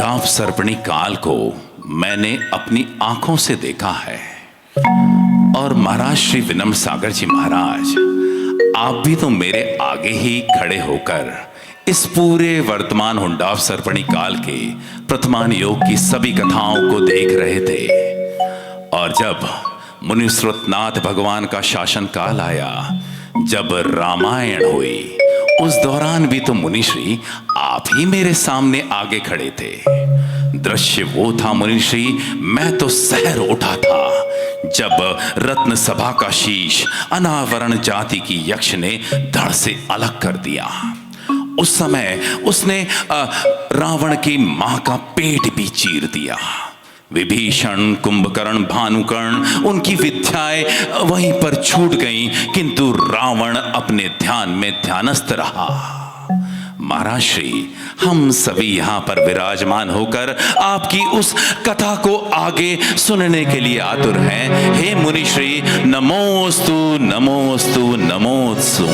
हुंडाव सर्पणी काल को मैंने अपनी आंखों से देखा है। और महाराज श्री विनम्र सागर जी महाराज, आप भी तो मेरे आगे ही खड़े होकर इस पूरे वर्तमान हुंडाव सर्पणी काल के प्रथमान योग की सभी कथाओं को देख रहे थे। और जब मुनिश्रुतनाथ भगवान का शासन काल आया, जब रामायण हुई, उस दौरान भी तो मुनिश्री आप ही मेरे सामने आगे खड़े थे। दृश्य वो था मुनिश्री, मैं तो सहर उठा था जब रत्न सभा का शीश अनावरण जाति की यक्ष ने धड़ से अलग कर दिया। उस समय उसने रावण की मां का पेट भी चीर दिया। विभीषण, कुंभकर्ण, भानुकर्ण, उनकी विद्याएं वहीं पर छूट गईं, किंतु रावण अपने ध्यान में ध्यानस्थ रहा। महाराज श्री, हम सभी यहां पर विराजमान होकर आपकी उस कथा को आगे सुनने के लिए आतुर हैं। हे मुनिश्री, नमोस्तु नमोस्तु नमोस्तु।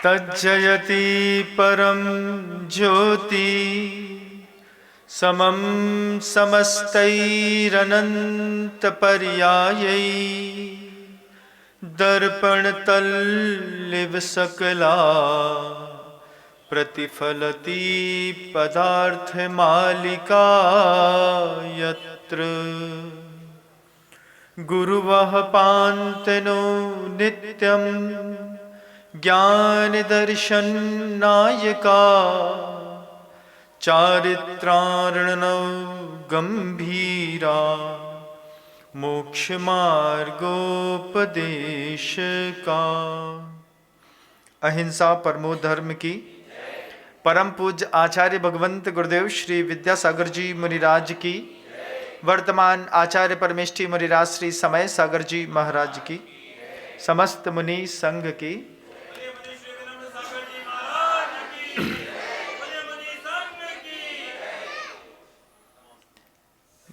तज्जयति परम ज्योति समम समस्तैरनंत पर्यायै दर्पण तल्लिव सकला प्रतिफलति पदार्थ मालिका यत्र गुरुवः पान्तनो नित्यं ज्ञान दर्शन नायका चारित्रार्णव गंभीरा मोक्ष मार्गोपदेश का। अहिंसा परमो धर्म की परम पूज्य आचार्य भगवंत गुरुदेव श्री विद्यासागर जी मुनिराज की, वर्तमान आचार्य परमेष्ठी मुनिराज श्री समय सागर जी महाराज की, समस्त मुनि संघ की।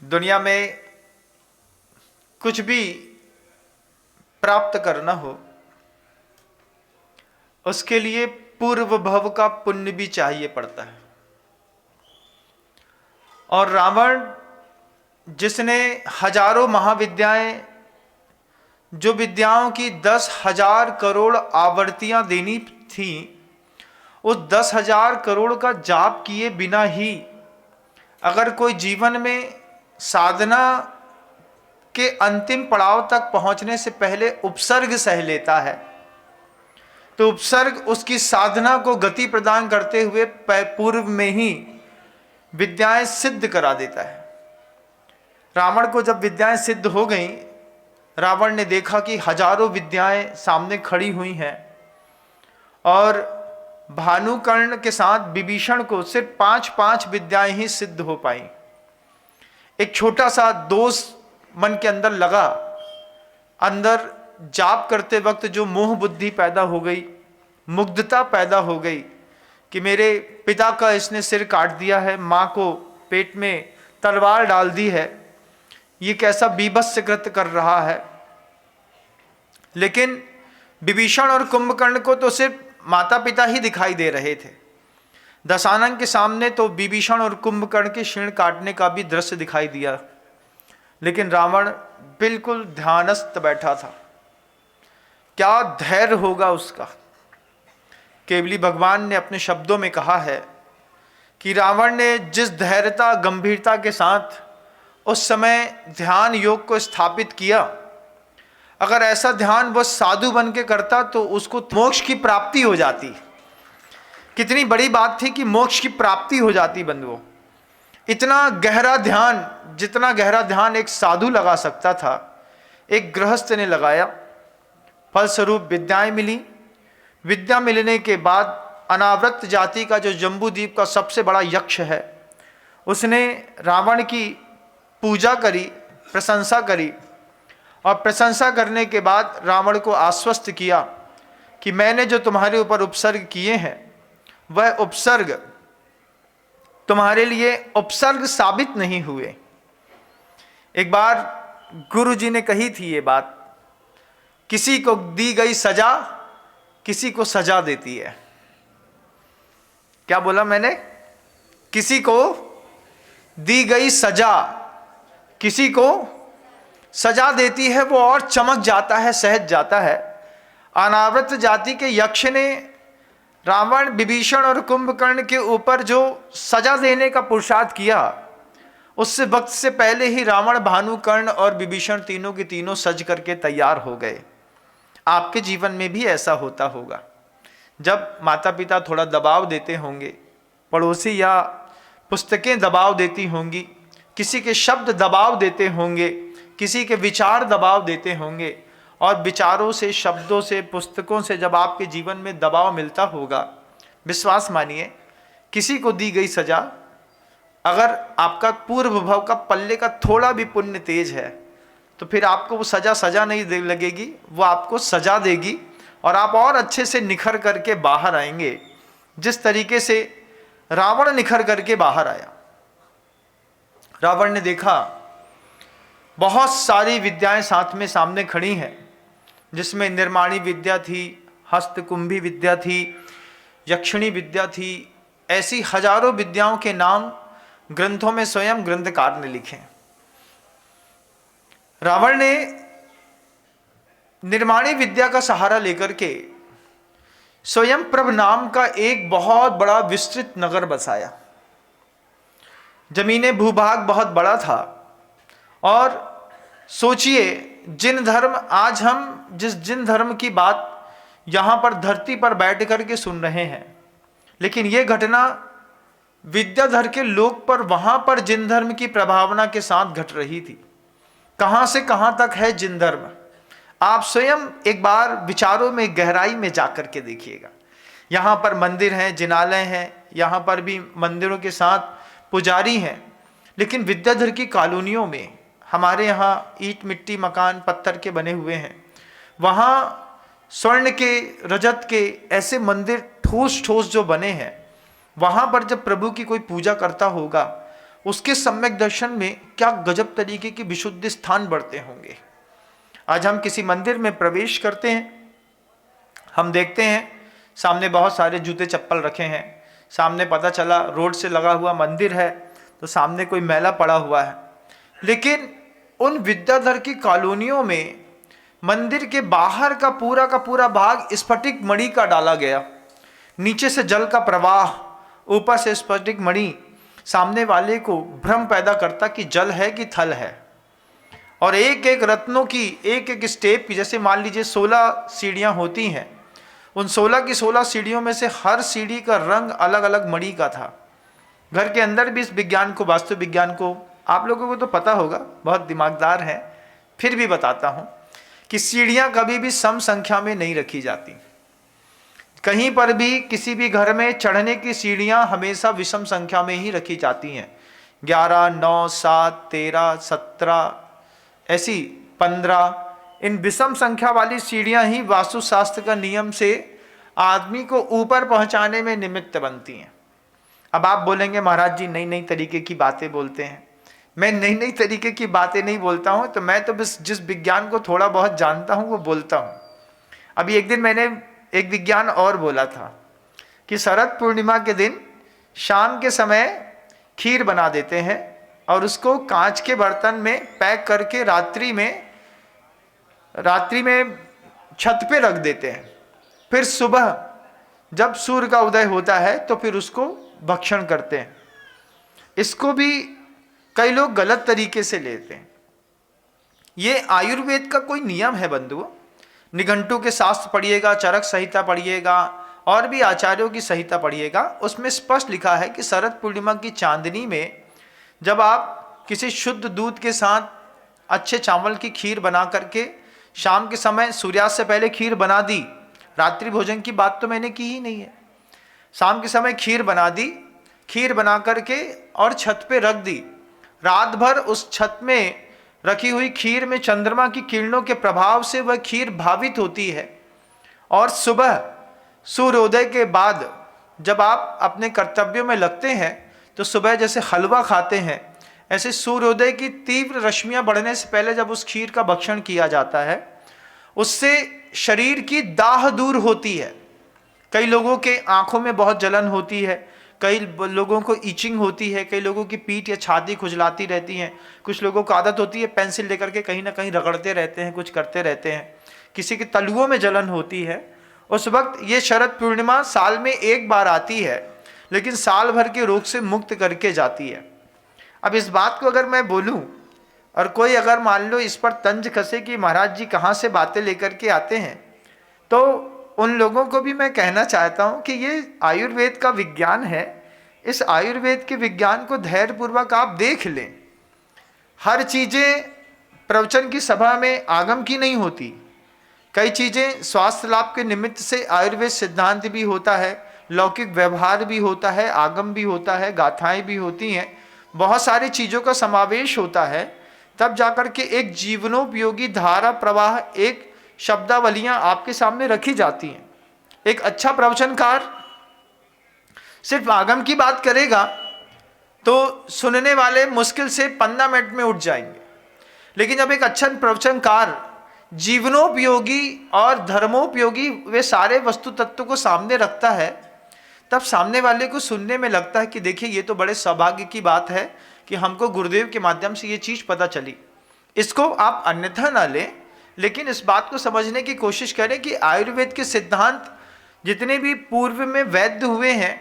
दुनिया में कुछ भी प्राप्त करना हो, उसके लिए पूर्व भव का पुण्य भी चाहिए पड़ता है। और रावण, जिसने हजारों महाविद्याएं, जो विद्याओं की 10,000 करोड़ आवर्तियां देनी थी, उस 10,000 करोड़ का जाप किए बिना ही अगर कोई जीवन में साधना के अंतिम पड़ाव तक पहुंचने से पहले उपसर्ग सह लेता है, तो उपसर्ग उसकी साधना को गति प्रदान करते हुए पूर्व में ही विद्याएं सिद्ध करा देता है। रावण को जब विद्याएं सिद्ध हो गईं, रावण ने देखा कि हजारों विद्याएं सामने खड़ी हुई हैं और भानुकर्ण के साथ विभीषण को सिर्फ 5-5 विद्याएं ही सिद्ध हो पाई। एक छोटा सा दोष मन के अंदर लगा, अंदर जाप करते वक्त जो मोह बुद्धि पैदा हो गई, मुग्धता पैदा हो गई कि मेरे पिता का इसने सिर काट दिया है, माँ को पेट में तलवार डाल दी है, ये कैसा बीभत्स कृत्य कर रहा है। लेकिन विभीषण और कुंभकर्ण को तो सिर्फ माता पिता ही दिखाई दे रहे थे। दशानन के सामने तो विभीषण और कुंभकर्ण के शीर्ण काटने का भी दृश्य दिखाई दिया, लेकिन रावण बिल्कुल ध्यानस्थ बैठा था। क्या धैर्य होगा उसका। केवली भगवान ने अपने शब्दों में कहा है कि रावण ने जिस धैर्यता गंभीरता के साथ उस समय ध्यान योग को स्थापित किया, अगर ऐसा ध्यान वह साधु बन के करता तो उसको मोक्ष की प्राप्ति हो जाती। कितनी बड़ी बात थी कि मोक्ष की प्राप्ति हो जाती बंधुओं। इतना गहरा ध्यान, जितना गहरा ध्यान एक साधु लगा सकता था, एक गृहस्थ ने लगाया। फलस्वरूप विद्याएं मिली। विद्या मिलने के बाद अनावृत जाति का जो जम्बूद्वीप का सबसे बड़ा यक्ष है, उसने रावण की पूजा करी, प्रशंसा करी, और प्रशंसा करने के बाद रावण को आश्वस्त किया कि मैंने जो तुम्हारे ऊपर उपसर्ग किए हैं, वह उपसर्ग तुम्हारे लिए उपसर्ग साबित नहीं हुए। एक बार गुरु जी ने कही थी ये बात, किसी को दी गई सजा किसी को सजा देती है। क्या बोला मैंने? किसी को दी गई सजा किसी को सजा देती है, वो और चमक जाता है, सहज जाता है। अनावृत जाति के यक्ष ने रावण, विभीषण और कुंभकर्ण के ऊपर जो सजा देने का पुरुषार्थ किया, उससे वक्त से पहले ही रावण, भानुकर्ण और विभीषण तीनों के तीनों सज करके तैयार हो गए। आपके जीवन में भी ऐसा होता होगा। जब माता पिता थोड़ा दबाव देते होंगे, पड़ोसी या पुस्तकें दबाव देती होंगी, किसी के शब्द दबाव देते होंगे, किसी के विचार दबाव देते होंगे, और विचारों से, शब्दों से, पुस्तकों से जब आपके जीवन में दबाव मिलता होगा, विश्वास मानिए, किसी को दी गई सजा, अगर आपका पूर्व भव का पल्ले का थोड़ा भी पुण्य तेज है, तो फिर आपको वो सजा नहीं लगेगी, वो आपको सजा देगी और आप और अच्छे से निखर करके बाहर आएंगे, जिस तरीके से रावण निखर करके बाहर आया। रावण ने देखा बहुत सारी विद्याएं साथ में सामने खड़ी हैं, जिसमें निर्माणी विद्या थी, हस्तकुंभी विद्या थी, यक्षिणी विद्या थी। ऐसी हजारों विद्याओं के नाम ग्रंथों में स्वयं ग्रंथकार ने लिखे। रावण ने निर्माणी विद्या का सहारा लेकर के स्वयं प्रभ नाम का एक बहुत बड़ा विस्तृत नगर बसाया। जमीने भूभाग बहुत बड़ा था, और सोचिए, जिन धर्म की बात यहां पर धरती पर बैठ करके सुन रहे हैं, लेकिन यह घटना विद्याधर के लोक पर, वहां पर जिन धर्म की प्रभावना के साथ घट रही थी। कहां से कहां तक है जिन धर्म, आप स्वयं एक बार विचारों में, गहराई में जाकर के देखिएगा। यहाँ पर मंदिर हैं, जिनालय हैं, यहाँ पर भी मंदिरों के साथ पुजारी हैं, लेकिन विद्याधर की कॉलोनियों में, हमारे यहाँ ईंट मिट्टी मकान पत्थर के बने हुए हैं, वहाँ स्वर्ण के, रजत के ऐसे मंदिर ठोस ठोस जो बने हैं, वहाँ पर जब प्रभु की कोई पूजा करता होगा, उसके सम्यक दर्शन में क्या गजब तरीके की विशुद्ध स्थान बढ़ते होंगे। आज हम किसी मंदिर में प्रवेश करते हैं, हम देखते हैं सामने बहुत सारे जूते चप्पल रखे हैं, सामने पता चला रोड से लगा हुआ मंदिर है, तो सामने कोई मैला पड़ा हुआ है। लेकिन उन विद्याधर की कॉलोनियों में मंदिर के बाहर का पूरा भाग स्फटिक मणि का डाला गया। नीचे से जल का प्रवाह, ऊपर से स्फटिक मणि, सामने वाले को भ्रम पैदा करता कि जल है कि थल है। और एक एक रत्नों की, एक एक स्टेप की, जैसे मान लीजिए 16 सीढ़ियाँ होती हैं, उन 16 की 16 सीढ़ियों में से हर सीढ़ी का रंग अलग अलग मणि का था। घर के अंदर भी इस विज्ञान को, वास्तु विज्ञान को, आप लोगों को तो पता होगा, बहुत दिमागदार हैं, फिर भी बताता हूँ कि सीढ़ियाँ कभी भी सम संख्या में नहीं रखी जाती। कहीं पर भी किसी भी घर में चढ़ने की सीढ़ियाँ हमेशा विषम संख्या में ही रखी जाती हैं। 11, 9, 7, 13, 17, ऐसी 15, इन विषम संख्या वाली सीढ़ियाँ ही वास्तुशास्त्र का नियम से आदमी को ऊपर पहुँचाने में निमित्त बनती हैं। अब आप बोलेंगे महाराज जी नई नई तरीके की बातें बोलते हैं। मैं नई नई तरीके की बातें नहीं बोलता हूँ, तो मैं तो बस जिस विज्ञान को थोड़ा बहुत जानता हूँ वो बोलता हूँ। अभी एक दिन मैंने एक विज्ञान और बोला था कि शरद पूर्णिमा के दिन शाम के समय खीर बना देते हैं और उसको कांच के बर्तन में पैक करके रात्रि में छत पे रख देते हैं। फिर सुबह जब सूर्य का उदय होता है तो फिर उसको भक्षण करते हैं। इसको भी कई लोग गलत तरीके से लेते हैं। ये आयुर्वेद का कोई नियम है बंधुओं। निघंटू के शास्त्र पढ़िएगा, चरक संहिता पढ़िएगा और भी आचार्यों की संहिता पढ़िएगा, उसमें स्पष्ट लिखा है कि शरद पूर्णिमा की चांदनी में जब आप किसी शुद्ध दूध के साथ अच्छे चावल की खीर बना करके शाम के समय सूर्यास्त से पहले खीर बना दी, रात्रि भोजन की बात तो मैंने की ही नहीं है, शाम के समय खीर बना दी, खीर बना करके और छत पे रख दी। रात भर उस छत में रखी हुई खीर में चंद्रमा की किरणों के प्रभाव से वह खीर भावित होती है और सुबह सूर्योदय के बाद जब आप अपने कर्तव्यों में लगते हैं तो सुबह जैसे हलवा खाते हैं, ऐसे सूर्योदय की तीव्र रश्मियां बढ़ने से पहले जब उस खीर का भक्षण किया जाता है, उससे शरीर की दाह दूर होती है। कई लोगों के आंखों में बहुत जलन होती है, कई लोगों को ईचिंग होती है, कई लोगों की पीठ या छाती खुजलाती रहती हैं, कुछ लोगों को आदत होती है पेंसिल लेकर के कहीं ना कहीं रगड़ते रहते हैं, कुछ करते रहते हैं, किसी के तलुओं में जलन होती है। उस वक्त ये शरद पूर्णिमा साल में एक बार आती है, लेकिन साल भर के रोग से मुक्त करके जाती है। अब इस बात को अगर मैं बोलूं और कोई अगर मान लो इस पर तंज कसे कि महाराज जी कहाँ से बातें लेकर के आते हैं, तो उन लोगों को भी मैं कहना चाहता हूँ कि ये आयुर्वेद का विज्ञान है। इस आयुर्वेद के विज्ञान को धैर्यपूर्वक आप देख लें। हर चीज़ें प्रवचन की सभा में आगम की नहीं होती, कई चीज़ें स्वास्थ्य लाभ के निमित्त से आयुर्वेद सिद्धांत भी होता है, लौकिक व्यवहार भी होता है, आगम भी होता है, गाथाएं भी होती हैं, बहुत सारी चीज़ों का समावेश होता है। तब जाकर के एक जीवनोपयोगी धारा प्रवाह, एक शब्दावलियां आपके सामने रखी जाती हैं। एक अच्छा प्रवचनकार सिर्फ आगम की बात करेगा तो सुनने वाले मुश्किल से 15 मिनट में उठ जाएंगे, लेकिन जब एक अच्छा प्रवचनकार जीवनोपयोगी और धर्मोपयोगी वे सारे वस्तु तत्व को सामने रखता है, तब सामने वाले को सुनने में लगता है कि देखिए ये तो बड़े सौभाग्य की बात है कि हमको गुरुदेव के माध्यम से ये चीज़ पता चली। इसको आप अन्यथा ना लें, लेकिन इस बात को समझने की कोशिश करें कि आयुर्वेद के सिद्धांत जितने भी पूर्व में वैद्य हुए हैं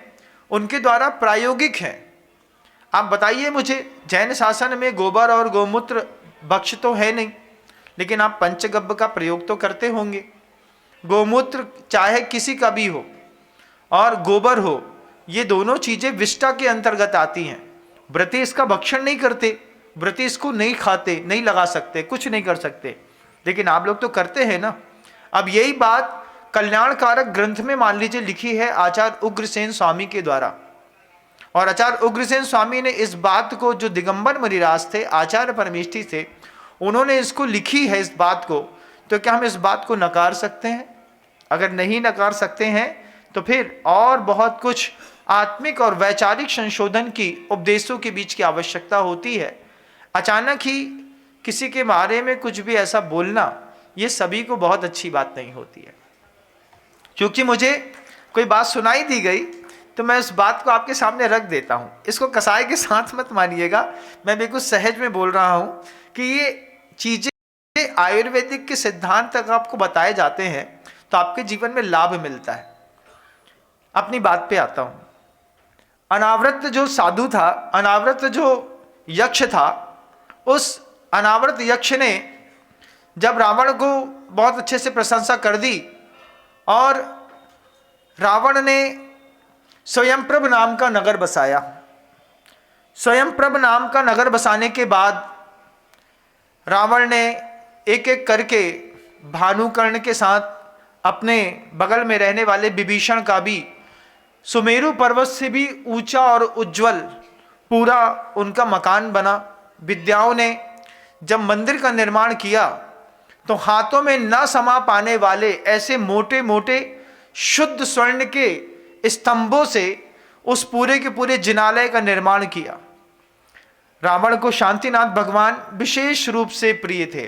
उनके द्वारा प्रायोगिक हैं। आप बताइए मुझे, जैन शासन में गोबर और गोमूत्र भक्ष्य तो है नहीं, लेकिन आप पंचगव्य का प्रयोग तो करते होंगे। गोमूत्र चाहे किसी का भी हो और गोबर हो, ये दोनों चीज़ें विष्टा के अंतर्गत आती हैं। व्रती इसका भक्षण नहीं करते, व्रती इसको नहीं खाते, नहीं लगा सकते, कुछ नहीं कर सकते, लेकिन आप लोग तो करते हैं ना। अब यही बात कल्याणकारक ग्रंथ में मान लीजिए लिखी है आचार्य उग्रसेन स्वामी के द्वारा, और आचार्य उग्रसेन स्वामी ने इस बात को, जो दिगंबर मणिराज थे, आचार्य परमेष्ठी थे, उन्होंने इसको लिखी है इस बात को, तो क्या हम इस बात को नकार सकते हैं? अगर नहीं नकार सकते हैं तो फिर और बहुत कुछ आत्मिक और वैचारिक संशोधन की, उपदेशों के बीच की आवश्यकता होती है। अचानक ही किसी के बारे में कुछ भी ऐसा बोलना, ये सभी को बहुत अच्छी बात नहीं होती है। क्योंकि मुझे कोई बात सुनाई दी गई तो मैं उस बात को आपके सामने रख देता हूँ। इसको कसाई के साथ मत मानिएगा, मैं बिल्कुल सहज में बोल रहा हूँ कि ये चीज़ें आयुर्वेदिक के सिद्धांत तक आपको बताए जाते हैं तो आपके जीवन में लाभ मिलता है। अपनी बात पे आता हूँ। अनावृत जो साधु था, अनावृत जो यक्ष था, उस अनावृत यक्ष ने जब रावण को बहुत अच्छे से प्रशंसा कर दी और रावण ने स्वयंप्रभ नाम का नगर बसाया। स्वयंप्रभ नाम का नगर बसाने के बाद रावण ने एक एक करके भानुकर्ण के साथ अपने बगल में रहने वाले विभीषण का भी सुमेरु पर्वत से भी ऊंचा और उज्जवल पूरा उनका मकान बना। विद्याओं ने जब मंदिर का निर्माण किया तो हाथों में न समा पाने वाले ऐसे मोटे मोटे शुद्ध स्वर्ण के स्तंभों से उस पूरे के पूरे जिनालय का निर्माण किया। रावण को शांतिनाथ भगवान विशेष रूप से प्रिय थे।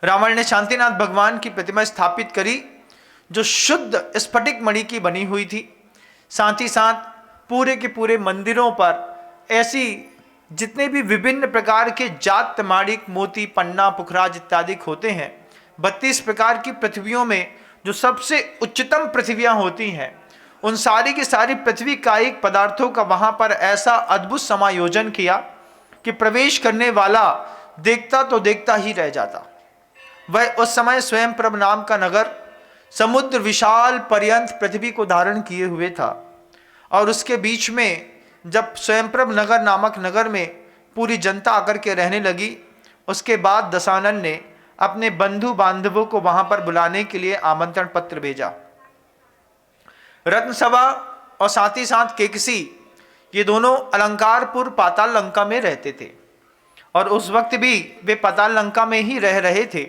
रावण ने शांतिनाथ भगवान की प्रतिमा स्थापित करी जो शुद्ध स्फटिक मणि की बनी हुई थी। साथ ही साथ पूरे के पूरे मंदिरों पर ऐसी जितने भी विभिन्न प्रकार के जात माणिक, मोती, पन्ना, पुखराज इत्यादि होते हैं, 32 प्रकार की पृथ्वियों में जो सबसे उच्चतम पृथ्वियां होती हैं, उन सारी की सारी पृथ्वी कायिक पदार्थों का वहां पर ऐसा अद्भुत समायोजन किया कि प्रवेश करने वाला देखता तो देखता ही रह जाता। वह उस समय स्वयंप्रभ नाम का नगर समुद्र विशाल पर्यंत पृथ्वी को धारण किए हुए था, और उसके बीच में जब स्वयंप्रभ नगर नामक नगर में पूरी जनता आकर के रहने लगी, उसके बाद दशानन ने अपने बंधु बांधवों को वहां पर बुलाने के लिए आमंत्रण पत्र भेजा। रत्नसभा और साथ ही साथ केकसी, ये दोनों अलंकारपुर पाताल लंका में रहते थे, और उस वक्त भी वे पाताल लंका में ही रह रहे थे।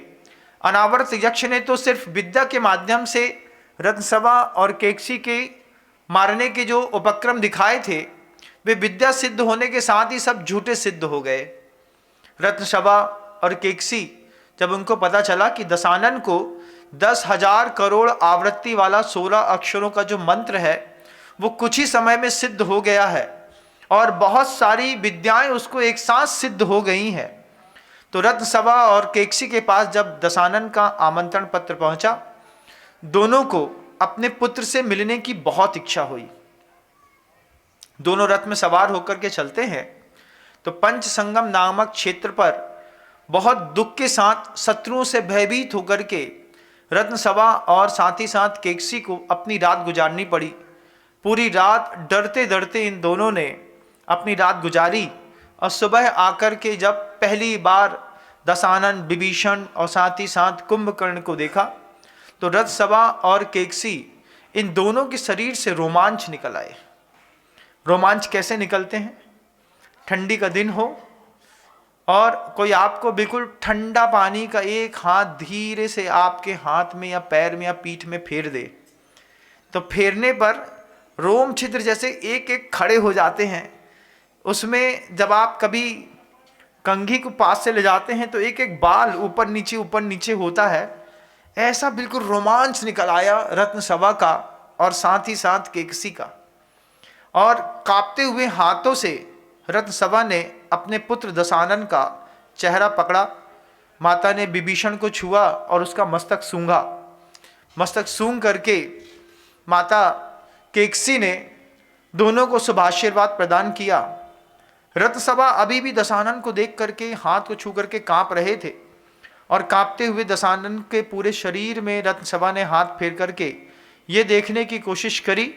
अनावर्त यक्ष ने तो सिर्फ विद्या के माध्यम से रत्नसभा और केकसी के मारने के जो उपक्रम दिखाए थे, वे विद्या सिद्ध होने के साथ ही सब झूठे सिद्ध हो गए। रत्नसभा और केकसी जब उनको पता चला कि दशानन को 10,000 करोड़ आवृत्ति वाला 16 अक्षरों का जो मंत्र है वो कुछ ही समय में सिद्ध हो गया है और बहुत सारी विद्याएं उसको एक साथ सिद्ध हो गई हैं, तो रत्न सभा और केकसी के पास जब दशानन का आमंत्रण पत्र पहुंचा, दोनों को अपने पुत्र से मिलने की बहुत इच्छा हुई। दोनों रथ में सवार होकर के चलते हैं तो पंच संगम नामक क्षेत्र पर बहुत दुख के साथ शत्रुओं से भयभीत होकर के रत्न सभा और साथ ही साथ केकसी को अपनी रात गुजारनी पड़ी। पूरी रात डरते डरते इन दोनों ने अपनी रात गुजारी और सुबह आकर के जब पहली बार दशानन, विभीषण और साथ ही साथ कुंभकर्ण को देखा तो रथ सभा और केकसी इन दोनों के शरीर से रोमांच निकल आए। रोमांच कैसे निकलते हैं? ठंडी का दिन हो और कोई आपको बिल्कुल ठंडा पानी का एक हाथ धीरे से आपके हाथ में या पैर में या पीठ में फेर दे, तो फेरने पर रोम छिद्र जैसे एक एक खड़े हो जाते हैं। उसमें जब आप कभी कंघी को पास से ले जाते हैं तो एक एक बाल ऊपर नीचे होता है। ऐसा बिल्कुल रोमांच निकल आया रत्न सभा का और साथ ही साथ केकसी का, और कांपते हुए हाथों से रत्न सभा ने अपने पुत्र दशानन का चेहरा पकड़ा। माता ने विभीषण को छुआ और उसका मस्तक सूंघा। मस्तक सूंघ करके माता केकसी ने दोनों को शुभाशीर्वाद प्रदान किया। रत्न सभा अभी भी दशानन को देख करके हाथ को छू करके कांप रहे थे और कांपते हुए दशानन के पूरे शरीर में रत्न सभा ने हाथ फेर करके ये देखने की कोशिश करी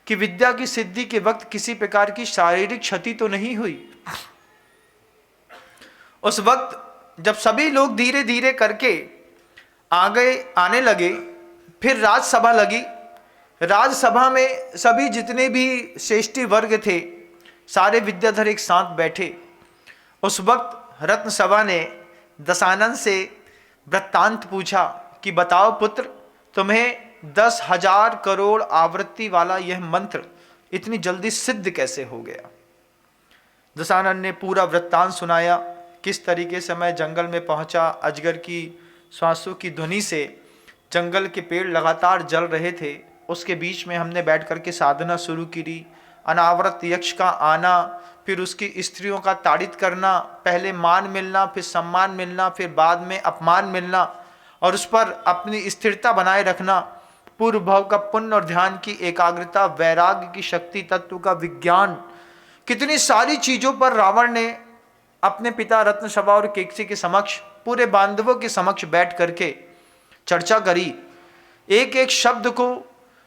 कि विद्या की सिद्धि के वक्त किसी प्रकार की शारीरिक क्षति तो नहीं हुई। उस वक्त जब सभी लोग धीरे धीरे करके आने लगे, फिर राजसभा लगी। राजसभा में सभी जितने भी श्रेष्ठी वर्ग थे सारे विद्याधर एक साथ बैठे। उस वक्त रत्न सभा ने दशानन से वृत्तांत पूछा कि बताओ पुत्र, तुम्हें 10,000 करोड़ आवृत्ति वाला यह मंत्र इतनी जल्दी सिद्ध कैसे हो गया? दशानन ने पूरा वृत्तांत सुनाया, किस तरीके से मैं जंगल में पहुंचा। अजगर की श्वासों की ध्वनि से जंगल के पेड़ लगातार जल रहे थे, उसके बीच में हमने बैठ कर के साधना शुरू की। अनावृत यक्ष का आना, फिर उसकी स्त्रियों का ताड़ित करना, पहले मान मिलना, फिर सम्मान मिलना, फिर बाद में अपमान मिलना, और उस पर अपनी स्थिरता बनाए रखना, पूर्व भाव का पुण्य और ध्यान की एकाग्रता, वैराग्य की शक्ति, तत्व का विज्ञान, कितनी सारी चीजों पर रावण ने अपने पिता रत्न सभा और केकसी के समक्ष, पूरे बांधवों के समक्ष बैठ करके चर्चा करी। एक एक शब्द को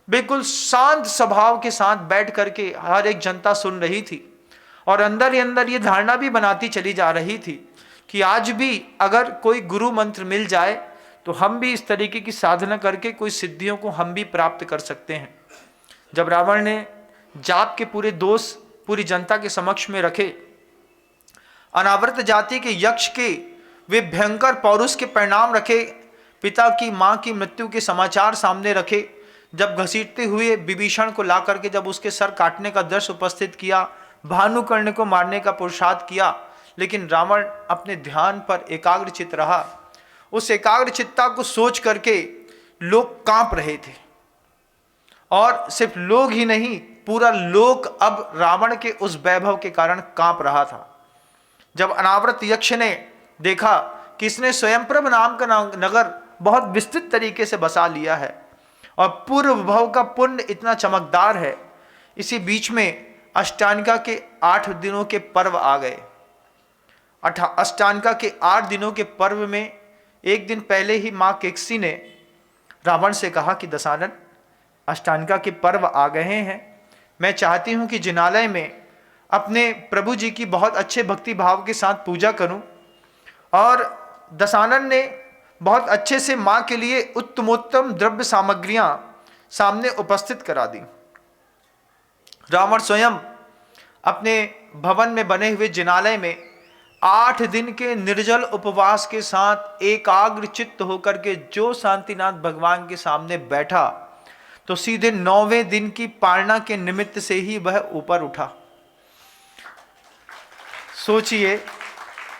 बिल्कुल शांत स्वभाव के साथ बैठ करके हर एक जनता सुन रही थी और अंदर ही अंदर ये धारणा भी बनाती चली जा रही थी कि आज भी अगर कोई गुरु मंत्र मिल जाए तो हम भी इस तरीके की साधना करके कोई सिद्धियों को हम भी प्राप्त कर सकते हैं। जब रावण ने जाप के पूरे दोष पूरी जनता के समक्ष में रखे, अनावृत जाति के यक्ष के वे भयंकर पौरुष के परिणाम रखे, पिता की मां की मृत्यु के समाचार सामने रखे, जब घसीटते हुए विभीषण को ला करके जब उसके सर काटने का दृश्य उपस्थित किया, भानुकर्ण को मारने का पुरुषार्थ किया, लेकिन रावण अपने ध्यान पर एकाग्रचित्त रहा। उस एकाग्रचित्ता को सोच करके लोग कांप रहे थे, और सिर्फ लोग ही नहीं, पूरा लोक अब रावण के उस वैभव के कारण कांप रहा था। जब अनावृत यक्ष ने देखा कि इसने स्वयंप्रभ नाम का नगर बहुत विस्तृत तरीके से बसा लिया है और पूर्व भव का पुण्य इतना चमकदार है, इसी बीच में अष्टांगिका के 8 दिनों के पर्व आ गए। अष्टांगिका के 8 दिनों के पर्व में एक दिन पहले ही माँ केकसी ने रावण से कहा कि दशानन, अष्टांगिका के पर्व आ गए हैं, मैं चाहती हूँ कि जिनालय में अपने प्रभु जी की बहुत अच्छे भक्ति भाव के साथ पूजा करूँ। और दशानन ने बहुत अच्छे से माँ के लिए उत्तमोत्तम द्रव्य सामग्रियां सामने उपस्थित करा दी। रावण स्वयं अपने भवन में बने हुए जिनालय में 8 दिन के निर्जल उपवास के साथ एकाग्र चित्त होकर के जो शांतिनाथ भगवान के सामने बैठा तो सीधे 9वें दिन की पालना के निमित्त से ही वह ऊपर उठा। सोचिए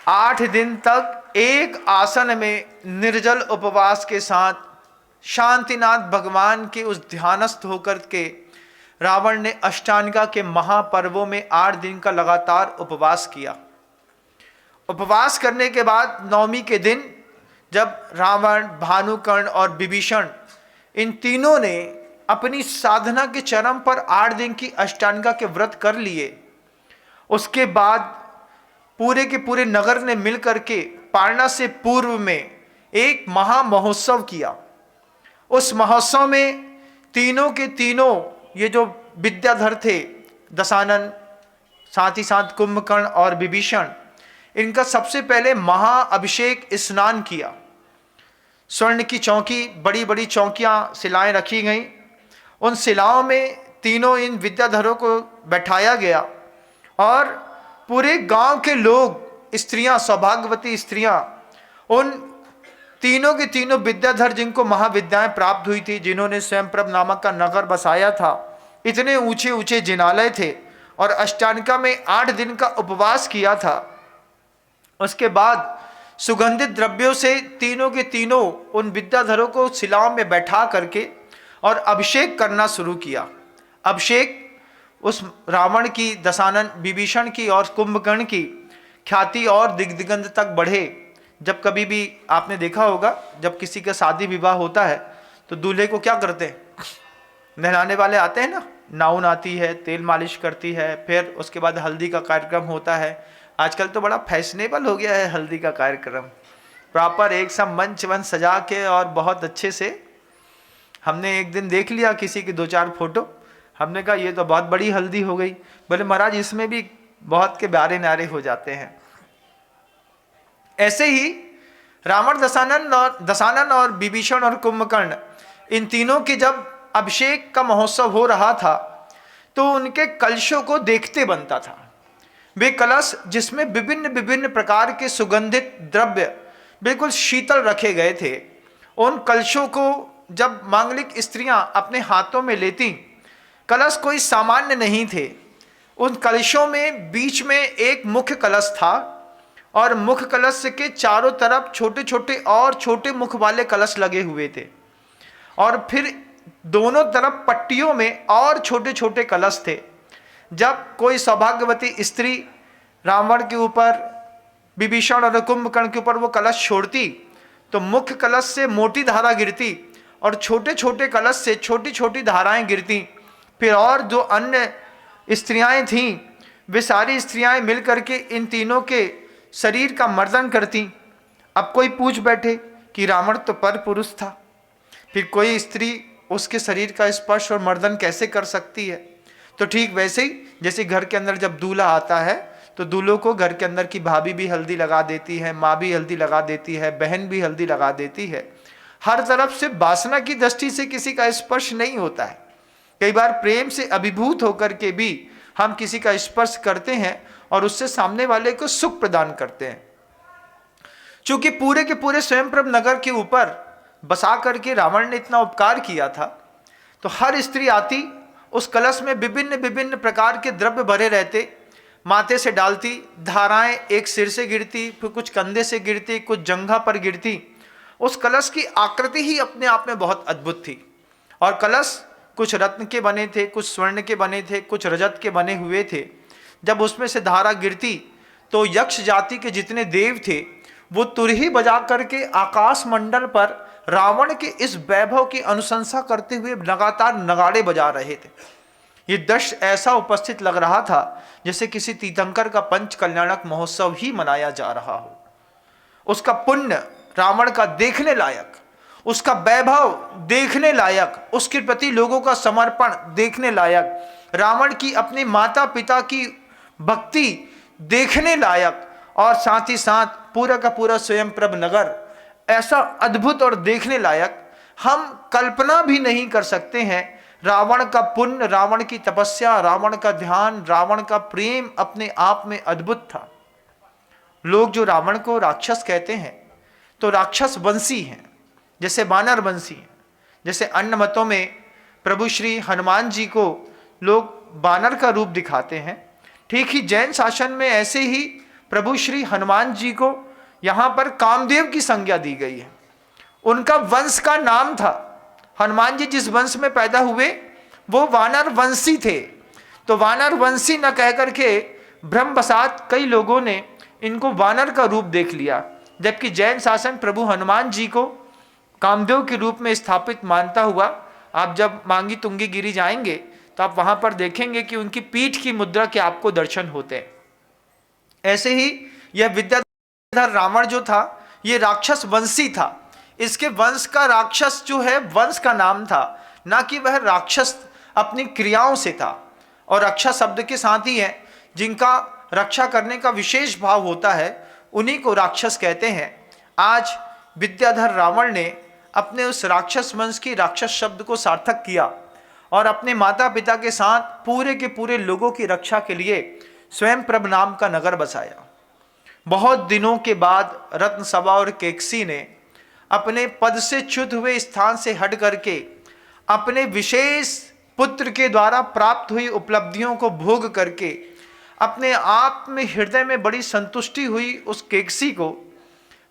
8 दिन तक एक आसन में निर्जल उपवास के साथ शांतिनाथ भगवान के उस ध्यानस्थ होकर के रावण ने अष्टांगा के महापर्वों में 8 दिन का लगातार उपवास किया। उपवास करने के बाद नवमी के दिन जब रावण, भानुकर्ण और विभीषण इन तीनों ने अपनी साधना के चरम पर 8 दिन की अष्टांगा के व्रत कर लिए, उसके बाद पूरे के पूरे नगर ने मिलकर के पारना से पूर्व में एक महा महोत्सव किया। उस महोत्सव में तीनों के तीनों ये जो विद्याधर थे, दशानन, साथ ही साथ कुंभकर्ण और विभीषण, इनका सबसे पहले महाअभिषेक स्नान किया। स्वर्ण की चौकी, बड़ी बड़ी चौकियां, शिलाएं रखी गईं। उन शिलाओं में तीनों इन विद्याधरों को बैठाया गया और पूरे गांव के लोग, स्त्रियां, सौभाग्यवती स्त्रियां, उन तीनों के तीनों विद्याधर जिनको महाविद्याएं प्राप्त हुई थी, जिन्होंने स्वयंप्रभ नामक का नगर बसाया था, इतने ऊंचे ऊंचे जिनालय थे और अष्टांगा में 8 दिन का उपवास किया था। उसके बाद सुगंधित द्रव्यों से तीनों के तीनों उन विद्याधरों को शिलाओं में बैठा करके और अभिषेक करना शुरू किया। अभिषेक उस रावण की, दशानन, विभीषण की और कुंभकर्ण की ख्याति और दिग्दिगंध तक बढ़े। जब कभी भी आपने देखा होगा, जब किसी का शादी विवाह होता है तो दूल्हे को क्या करते हैं, नहलाने वाले आते हैं ना, नाउन आती है, तेल मालिश करती है, फिर उसके बाद हल्दी का कार्यक्रम होता है। आजकल तो बड़ा फैशनेबल हो गया है हल्दी का कार्यक्रम, प्रॉपर एक सा मंच वन सजा के और बहुत अच्छे से। हमने एक दिन देख लिया किसी की 2-4 फोटो, हमने कहा ये तो बहुत बड़ी हल्दी हो गई। बोले महाराज इसमें भी बहुत के ब्यारे नारे हो जाते हैं। ऐसे ही रावण, दशानन और विभीषण और कुंभकर्ण, इन तीनों की जब अभिषेक का महोत्सव हो रहा था तो उनके कलशों को देखते बनता था। वे कलश जिसमें विभिन्न विभिन्न प्रकार के सुगंधित द्रव्य बिल्कुल शीतल रखे गए थे, उन कलशों को जब मांगलिक स्त्रियां अपने हाथों में लेती, कलश कोई सामान्य नहीं थे। उन कलशों में बीच में एक मुख्य कलश था और मुख्य कलश के चारों तरफ छोटे छोटे और छोटे मुख वाले कलश लगे हुए थे और फिर दोनों तरफ पट्टियों में और छोटे छोटे कलश थे। जब कोई सौभाग्यवती स्त्री रावण के ऊपर, विभीषण और कुंभकर्ण के ऊपर वो कलश छोड़ती तो मुख्य कलश से मोटी धारा गिरती और छोटे छोटे कलश से छोटी छोटी धाराएं गिरती। फिर और जो अन्य स्त्रियां थीं, वे सारी स्त्रियां मिल करके इन तीनों के शरीर का मर्दन करती। अब कोई पूछ बैठे कि रावण तो पर पुरुष था, फिर कोई स्त्री उसके शरीर का स्पर्श और मर्दन कैसे कर सकती है? तो ठीक वैसे ही जैसे घर के अंदर जब दूल्हा आता है तो दूल्हों को घर के अंदर की भाभी भी हल्दी लगा देती है, माँ भी हल्दी लगा देती है, बहन भी हल्दी लगा देती है। हर तरफ से वासना की दृष्टि से किसी का स्पर्श नहीं होता है। कई बार प्रेम से अभिभूत होकर के भी हम किसी का स्पर्श करते हैं और उससे सामने वाले को सुख प्रदान करते हैं। चूंकि पूरे के पूरे स्वयंप्रभ नगर के ऊपर बसा करके रावण ने इतना उपकार किया था, तो हर स्त्री आती, उस कलश में विभिन्न विभिन्न प्रकार के द्रव्य भरे रहते, माथे से डालती, धाराएं एक सिर से गिरती, फिर कुछ कंधे से गिरती, कुछ जंघा पर गिरती। उस कलश की आकृति ही अपने आप में बहुत अद्भुत थी और कलश कुछ रत्न के बने थे, कुछ स्वर्ण के बने थे, कुछ रजत के बने हुए थे। जब उसमें से धारा गिरती तो यक्ष जाति के जितने देव थे वो तुरही बजा करके आकाश मंडल पर रावण के इस वैभव की अनुशंसा करते हुए लगातार नगाड़े बजा रहे थे। ये दृश्य ऐसा उपस्थित लग रहा था जैसे किसी तीर्थंकर का पंच कल्याणक महोत्सव ही मनाया जा रहा हो। उसका पुण्य रावण का देखने लायक, उसका वैभव देखने लायक, उसके प्रति लोगों का समर्पण देखने लायक, रावण की अपने माता पिता की भक्ति देखने लायक और साथ ही साथ पूरा का पूरा स्वयंप्रभ नगर ऐसा अद्भुत और देखने लायक हम कल्पना भी नहीं कर सकते हैं। रावण का पुण्य, रावण की तपस्या, रावण का ध्यान, रावण का प्रेम अपने आप में अद्भुत था। लोग जो रावण को राक्षस कहते हैं तो राक्षस वंशी हैं, जैसे वानर वंशी हैं। जैसे अन्य मतों में प्रभु श्री हनुमान जी को लोग वानर का रूप दिखाते हैं, ठीक ही जैन शासन में ऐसे ही प्रभु श्री हनुमान जी को यहाँ पर कामदेव की संज्ञा दी गई है। उनका वंश का नाम था, हनुमान जी जिस वंश में पैदा हुए वो वानर वंशी थे। तो वानर वंशी न कह करके भ्रमवशात कई लोगों ने इनको वानर का रूप देख लिया, जबकि जैन शासन प्रभु हनुमान जी को कामदेव के रूप में स्थापित मानता हुआ। आप जब मांगी तुंगी गिरी जाएंगे तो आप वहां पर देखेंगे कि उनकी पीठ की मुद्रा के आपको दर्शन होते हैं। ऐसे ही यह विद्याधर रावण जो था ये राक्षस वंशी था। इसके वंश का राक्षस जो है वंश का नाम था, ना कि वह राक्षस अपनी क्रियाओं से था। और रक्षा शब्द के साथ ही है जिनका रक्षा करने का विशेष भाव होता है उन्हीं को राक्षस कहते हैं। आज विद्याधर रावण ने अपने उस राक्षस वंश की राक्षस शब्द को सार्थक किया और अपने माता पिता के साथ पूरे के पूरे लोगों की रक्षा के लिए स्वयं प्रभ नाम का नगर बसाया। बहुत दिनों के बाद रत्नसभा और केकसी ने अपने पद से च्युत हुए स्थान से हट करके अपने विशेष पुत्र के द्वारा प्राप्त हुई उपलब्धियों को भोग करके अपने आप में हृदय में बड़ी संतुष्टि हुई। उस केकसी को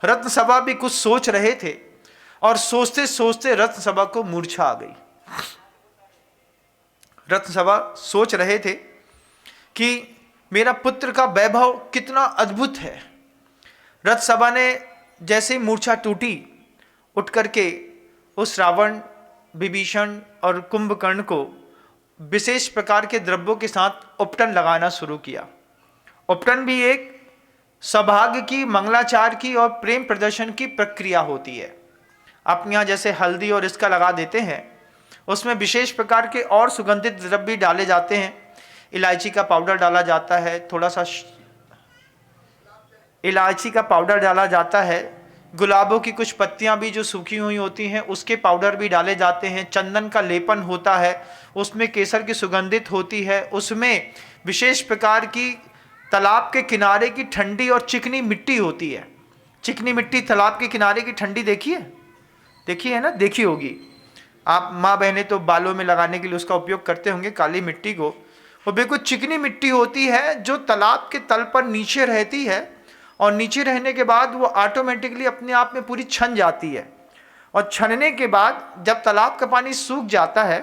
रत्नसभा भी कुछ सोच रहे थे और सोचते सोचते रत्नसभा को मूर्छा आ गई। रत्नसभा सोच रहे थे कि मेरा पुत्र का वैभव कितना अद्भुत है। रत्नसभा ने जैसे ही मूर्छा टूटी उठ करके उस रावण, विभीषण और कुंभकर्ण को विशेष प्रकार के द्रव्यों के साथ उपटन लगाना शुरू किया। उपटन भी एक सौभाग्य की, मंगलाचार की और प्रेम प्रदर्शन की प्रक्रिया होती है। आप यहाँ जैसे हल्दी और इसका लगा देते हैं, उसमें विशेष प्रकार के और सुगंधित द्रव्य डाले जाते हैं। इलायची का पाउडर डाला जाता है, थोड़ा सा इलायची का पाउडर डाला जाता है, गुलाबों की कुछ पत्तियां भी जो सूखी हुई होती हैं उसके पाउडर भी डाले जाते हैं, चंदन का लेपन होता है, उसमें केसर की सुगंधित होती है, उसमें विशेष प्रकार की तालाब के किनारे की ठंडी और चिकनी मिट्टी होती है। चिकनी मिट्टी तालाब के किनारे की ठंडी देखी है ना, देखी होगी आप। माँ बहनें तो बालों में लगाने के लिए उसका उपयोग करते होंगे काली मिट्टी को। वो बिल्कुल चिकनी मिट्टी होती है जो तालाब के तल पर नीचे रहती है और नीचे रहने के बाद वो ऑटोमेटिकली अपने आप में पूरी छन जाती है। और छनने के बाद जब तालाब का पानी सूख जाता है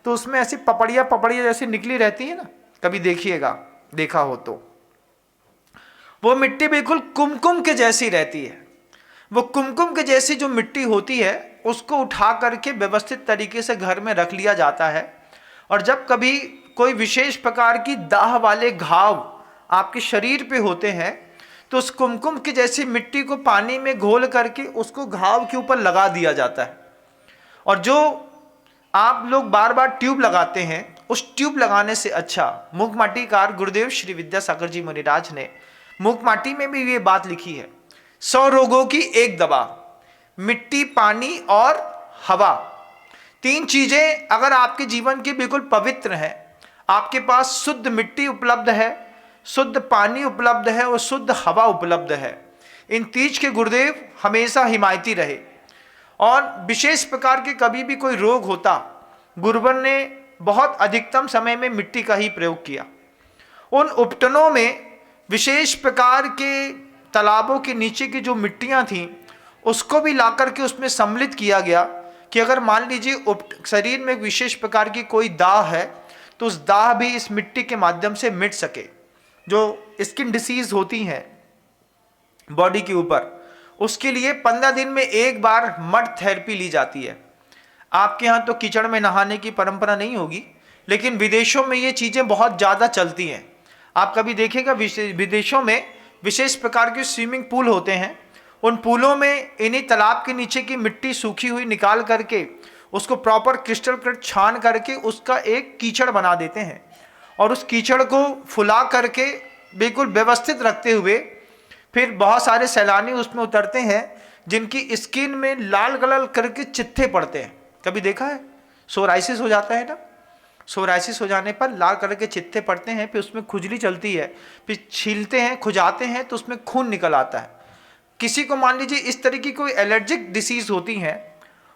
तो उसमें ऐसी पपड़ियाँ जैसी निकली रहती है ना, कभी देखिएगा, देखा हो तो। वो मिट्टी बिल्कुल कुमकुम के जैसी रहती है। वो कुमकुम के जैसी जो मिट्टी होती है उसको उठा करके व्यवस्थित तरीके से घर में रख लिया जाता है। और जब कभी कोई विशेष प्रकार की दाह वाले घाव आपके शरीर पे होते हैं तो उस कुमकुम की जैसी मिट्टी को पानी में घोल करके उसको घाव के ऊपर लगा दिया जाता है। और जो आप लोग बार बार ट्यूब लगाते हैं, उस ट्यूब लगाने से अच्छा मूक माटीकार गुरुदेव श्री विद्यासागर जी मुनिराज ने मूक माटी में भी ये बात लिखी है, 100 रोगों की एक दवा, मिट्टी, पानी और हवा। 3 चीजें अगर आपके जीवन की बिल्कुल पवित्र हैं, आपके पास शुद्ध मिट्टी उपलब्ध है, शुद्ध पानी उपलब्ध है और शुद्ध हवा उपलब्ध है, इन 3 के गुरुदेव हमेशा हिमायती रहे। और विशेष प्रकार के कभी भी कोई रोग होता, गुरुवर ने बहुत अधिकतम समय में मिट्टी का ही प्रयोग किया। उन उपटनों में विशेष प्रकार के तालाबों के नीचे की जो मिट्टियां थीं उसको भी ला करके उसमें सम्मिलित किया गया कि अगर मान लीजिए शरीर में विशेष प्रकार की कोई दाह है तो उस दाह भी इस मिट्टी के माध्यम से मिट सके। जो स्किन डिसीज होती हैं बॉडी के ऊपर, उसके लिए 15 दिन में एक बार मड थेरेपी ली जाती है। आपके यहाँ तो कीचड़ में नहाने की परंपरा नहीं होगी, लेकिन विदेशों में ये चीज़ें बहुत ज़्यादा चलती हैं। आप कभी देखेगा विदेशों में विशेष प्रकार के स्विमिंग पूल होते हैं, उन पूलों में इन्हीं तालाब के नीचे की मिट्टी सूखी हुई निकाल करके उसको प्रॉपर क्रिस्टल क्लियर छान करके उसका एक कीचड़ बना देते हैं और उस कीचड़ को फुला करके बिल्कुल व्यवस्थित रखते हुए फिर बहुत सारे सैलानी उसमें उतरते हैं जिनकी स्किन में लाल कलर करके चित्थे पड़ते हैं। कभी देखा है? सोराइसिस हो जाता है ना, सोराइसिस हो जाने पर लाल कलर के चित्थे पड़ते हैं, फिर उसमें खुजली चलती है, फिर छीलते हैं, खुजाते हैं तो उसमें खून निकल आता है। किसी को मान लीजिए इस तरह की कोई एलर्जिक डिसीज होती है,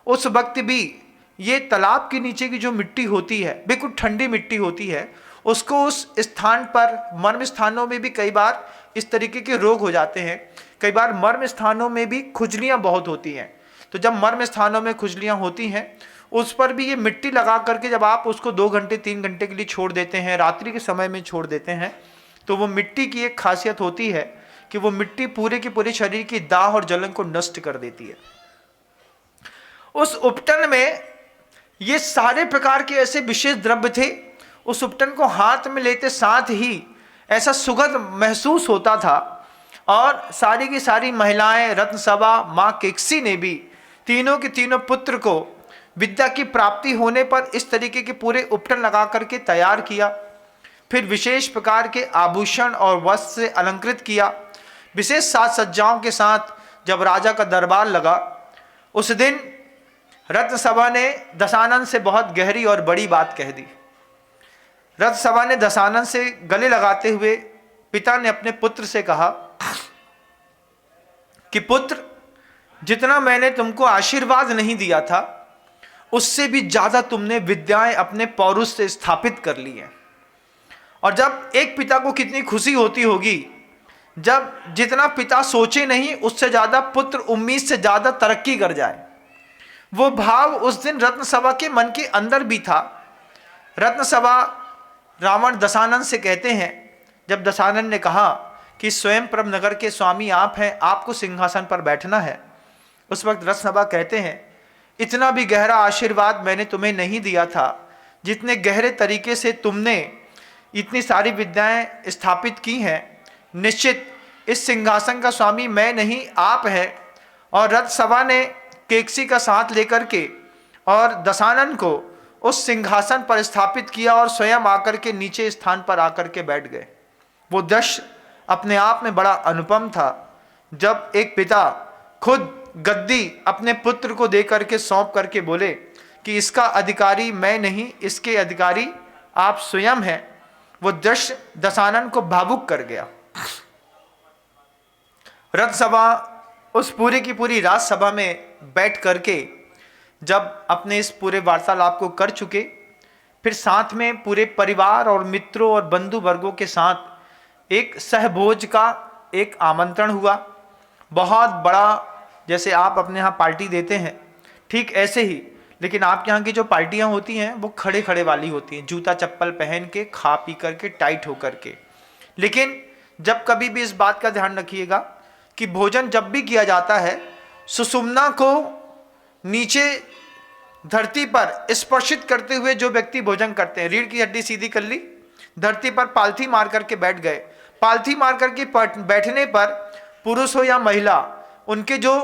उस वक्त भी ये तालाब के नीचे की जो मिट्टी होती है बिल्कुल ठंडी मिट्टी होती है, उसको उस स्थान पर, मर्म स्थानों में भी कई बार इस तरीके के रोग हो जाते हैं, कई बार मर्म स्थानों में भी खुजलियां बहुत होती हैं। तो जब मर्म स्थानों में खुजलियां होती हैं, उस पर भी ये मिट्टी लगा करके जब आप उसको 2 घंटे 3 घंटे के लिए छोड़ देते हैं, रात्रि के समय में छोड़ देते हैं, तो वो मिट्टी की एक खासियत होती है कि वो मिट्टी पूरे के पूरे शरीर की दाह और जलन को नष्ट कर देती है। उस उपटन में ये सारे प्रकार के ऐसे विशेष द्रव्य थे। उस उपटन को हाथ में लेते साथ ही ऐसा सुगंध महसूस होता था। और सारी की सारी महिलाएं, रत्न सभा, माँ केकसी ने भी तीनों के तीनों पुत्र को विद्या की प्राप्ति होने पर इस तरीके के पूरे उपटन लगा करके तैयार किया। फिर विशेष प्रकार के आभूषण और वस्त्र से अलंकृत किया। विशेष साज सज्जाओं के साथ जब राजा का दरबार लगा, उस दिन रत्न सभा ने दशानन से बहुत गहरी और बड़ी बात कह दी। रत्न सभा ने दशानन से गले लगाते हुए पिता ने अपने पुत्र से कहा कि पुत्र, जितना मैंने तुमको आशीर्वाद नहीं दिया था, उससे भी ज्यादा तुमने विद्याएं अपने पौरुष से स्थापित कर ली हैं। और जब एक पिता को कितनी खुशी होती होगी जब जितना पिता सोचे नहीं उससे ज्यादा पुत्र उम्मीद से ज्यादा तरक्की कर जाए। वो भाव उस दिन रत्न सभा के मन के अंदर भी था। रत्न सभा रावण दशानन से कहते हैं, जब दशानन ने कहा कि स्वयं प्रभ नगर के स्वामी आप हैं, आपको सिंहासन पर बैठना है, उस वक्त रत्न सभा कहते हैं, इतना भी गहरा आशीर्वाद मैंने तुम्हें नहीं दिया था जितने गहरे तरीके से तुमने इतनी सारी विद्याएं स्थापित की हैं। निश्चित इस सिंहासन का स्वामी मैं नहीं, आप हैं। और रथ सभा ने केकसी का साथ लेकर के और दशानन को उस सिंहासन पर स्थापित किया और स्वयं आकर के नीचे स्थान पर आकर के बैठ गए। वो दृश्य अपने आप में बड़ा अनुपम था, जब एक पिता खुद गद्दी अपने पुत्र को दे करके सौंप करके बोले कि इसका अधिकारी मैं नहीं, इसके अधिकारी आप स्वयं हैं। वो दृश्य दशानन को भावुक कर गया। रथ सभा उस पूरी की पूरी राजसभा में बैठ करके जब अपने इस पूरे वार्तालाप को कर चुके, फिर साथ में पूरे परिवार और मित्रों और बंधु वर्गों के साथ एक सहभोज का एक आमंत्रण हुआ। बहुत बड़ा, जैसे आप अपने यहाँ पार्टी देते हैं ठीक ऐसे ही, लेकिन आपके यहाँ की जो पार्टियाँ होती हैं वो खड़े खड़े वाली होती हैं, जूता चप्पल पहन के, खा पी करके, टाइट होकर के। लेकिन जब कभी भी इस बात का ध्यान रखिएगा कि भोजन जब भी किया जाता है, सुषुम्ना को नीचे धरती पर स्पर्शित करते हुए जो व्यक्ति भोजन करते हैं, रीढ़ की हड्डी सीधी कर ली, धरती पर पालथी मार करके बैठ गए। पालथी मार करके बैठने पर पुरुष हो या महिला, उनके जो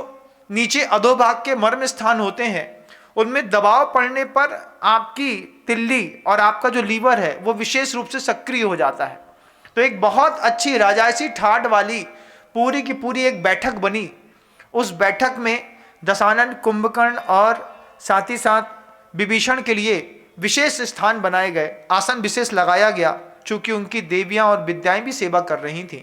नीचे अधोभाग के मर्म स्थान होते हैं उनमें दबाव पड़ने पर आपकी तिल्ली और आपका जो लीवर है वो विशेष रूप से सक्रिय हो जाता है। तो एक बहुत अच्छी राजसी ठाट वाली पूरी की पूरी एक बैठक बनी। उस बैठक में दशानन, कुंभकर्ण और साथ ही साथ विभीषण के लिए विशेष स्थान बनाए गए, आसन विशेष लगाया गया, चूंकि उनकी देवियां और विद्याएं भी सेवा कर रही थीं।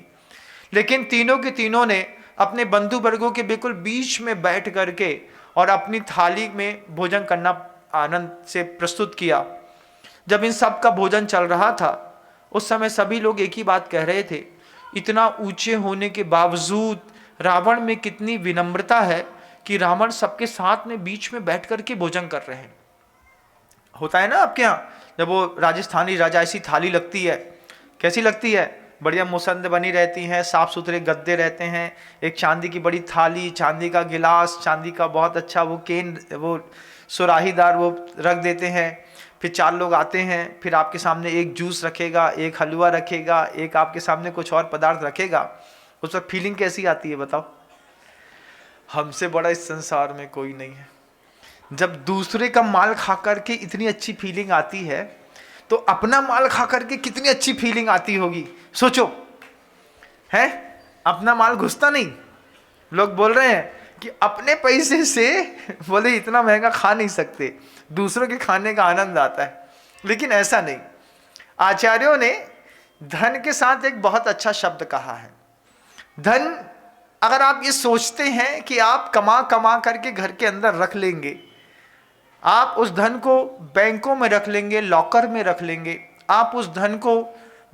लेकिन तीनों के तीनों ने अपने बंधु वर्गों के बिल्कुल बीच में बैठ करके और अपनी थाली में भोजन करना आनंद से प्रस्तुत किया। जब इन सब का भोजन चल रहा था, उस समय सभी लोग एक ही बात कह रहे थे, इतना ऊंचे होने के बावजूद रावण में कितनी विनम्रता है कि रावण सबके साथ में बीच में बैठ करके भोजन कर रहे हैं। होता है ना आपके यहाँ, जब वो राजस्थानी राजासी थाली लगती है, कैसी लगती है? बढ़िया मुसंद बनी रहती हैं, साफ सुथरे गद्दे रहते हैं, एक चांदी की बड़ी थाली, चांदी का गिलास, चांदी का बहुत अच्छा वो केन, वो सुराहीदार वो रख देते हैं। फिर 4 लोग आते हैं, फिर आपके सामने एक जूस रखेगा, एक हलवा रखेगा, एक आपके सामने कुछ और पदार्थ रखेगा। उस वक्त फीलिंग कैसी आती है बताओ? हमसे बड़ा इस संसार में कोई नहीं है। जब दूसरे का माल खा करके इतनी अच्छी फीलिंग आती है, तो अपना माल खा करके कितनी अच्छी फीलिंग आती होगी, सोचो। है अपना माल घुसता नहीं। लोग बोल रहे हैं कि अपने पैसे से बोले इतना महंगा खा नहीं सकते, दूसरों के खाने का आनंद आता है। लेकिन ऐसा नहीं। आचार्यों ने धन के साथ एक बहुत अच्छा शब्द कहा है। धन, अगर आप ये सोचते हैं कि आप कमा कमा करके घर के अंदर रख लेंगे, आप उस धन को बैंकों में रख लेंगे, लॉकर में रख लेंगे, आप उस धन को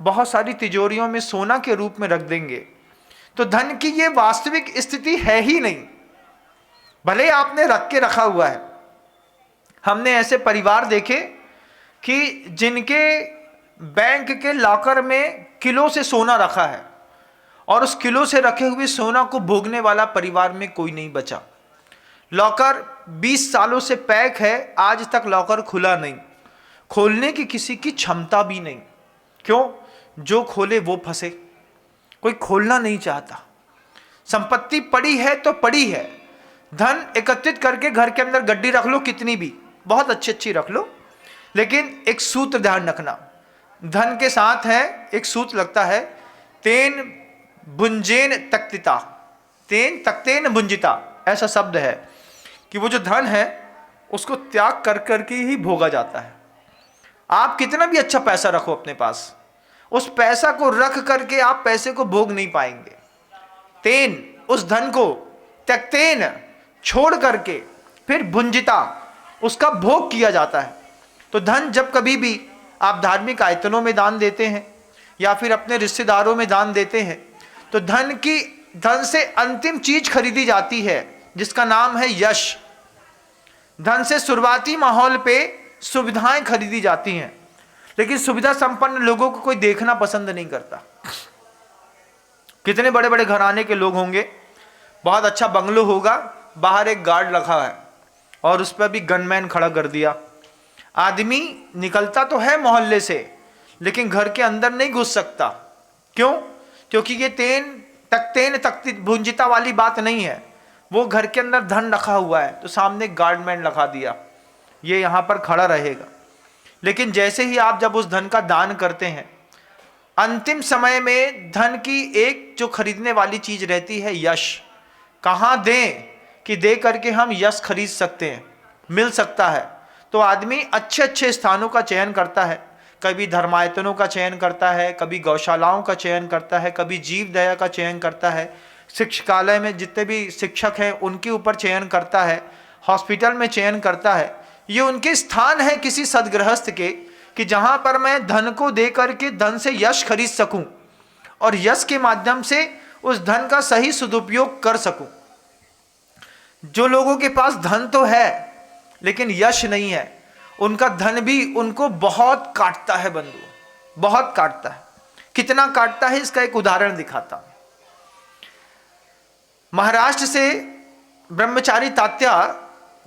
बहुत सारी तिजोरियों में सोना के रूप में रख देंगे, तो धन की ये वास्तविक स्थिति है ही नहीं, भले आपने रख के रखा हुआ है। हमने ऐसे परिवार देखे कि जिनके बैंक के लॉकर में किलो से सोना रखा है और उस किलो से रखे हुए सोना को भोगने वाला परिवार में कोई नहीं बचा। लॉकर 20 सालों से पैक है, आज तक लॉकर खुला नहीं, खोलने की किसी की क्षमता भी नहीं। क्यों? जो खोले वो फंसे, कोई खोलना नहीं चाहता। संपत्ति पड़ी है तो पड़ी है, धन एकत्रित करके घर के अंदर गड्डी रख लो, कितनी भी बहुत अच्छी अच्छी रख लो, लेकिन एक सूत्र ध्यान रखना, धन के साथ है एक सूत्र लगता है, तेन भुंजेन तक्तिता, तेन तक्तेन भुंजिता, ऐसा शब्द है कि वो जो धन है उसको त्याग कर करके ही भोगा जाता है। आप कितना भी अच्छा पैसा रखो अपने पास, उस पैसा को रख करके आप पैसे को भोग नहीं पाएंगे। तेन, उस धन को, त्यक्तेन, छोड़ करके, फिर भुंजिता, उसका भोग किया जाता है। तो धन जब कभी भी आप धार्मिक आयतनों में दान देते हैं या फिर अपने रिश्तेदारों में दान देते हैं, तो धन से अंतिम चीज खरीदी जाती है जिसका नाम है यश। धन से शुरुआती माहौल पे सुविधाएं खरीदी जाती हैं, लेकिन सुविधा संपन्न लोगों को कोई देखना पसंद नहीं करता। कितने बड़े बड़े घराने के लोग होंगे, बहुत अच्छा बंगलो होगा, बाहर एक गार्ड रखा है और उस पर भी गनमैन खड़ा कर दिया। आदमी निकलता तो है मोहल्ले से, लेकिन घर के अंदर नहीं घुस सकता। क्यों? क्योंकि ये तेन तख्ती भुंजिता वाली बात नहीं है, वो घर के अंदर धन रखा हुआ है तो सामने गार्डमैन लगा दिया, ये यहाँ पर खड़ा रहेगा। लेकिन जैसे ही आप जब उस धन का दान करते हैं, अंतिम समय में धन की एक जो खरीदने वाली चीज रहती है यश, कहाँ दें कि दे करके हम यश खरीद सकते हैं, मिल सकता है। तो आदमी अच्छे अच्छे स्थानों का चयन करता है, कभी धर्मायतनों का चयन करता है, कभी गौशालाओं का चयन करता है, कभी जीव दया का चयन करता है, शिक्षकालय में जितने भी शिक्षक हैं उनके ऊपर चयन करता है, हॉस्पिटल में चयन करता है। ये उनके स्थान है किसी सदगृहस्थ के कि जहाँ पर मैं धन को दे करके धन से यश खरीद सकूं और यश के माध्यम से उस धन का सही सदुपयोग कर सकूं। जो लोगों के पास धन तो है लेकिन यश नहीं है, उनका धन भी उनको बहुत काटता है बंधु, बहुत काटता है। कितना काटता है इसका एक उदाहरण दिखाता हूं। महाराष्ट्र से ब्रह्मचारी तात्या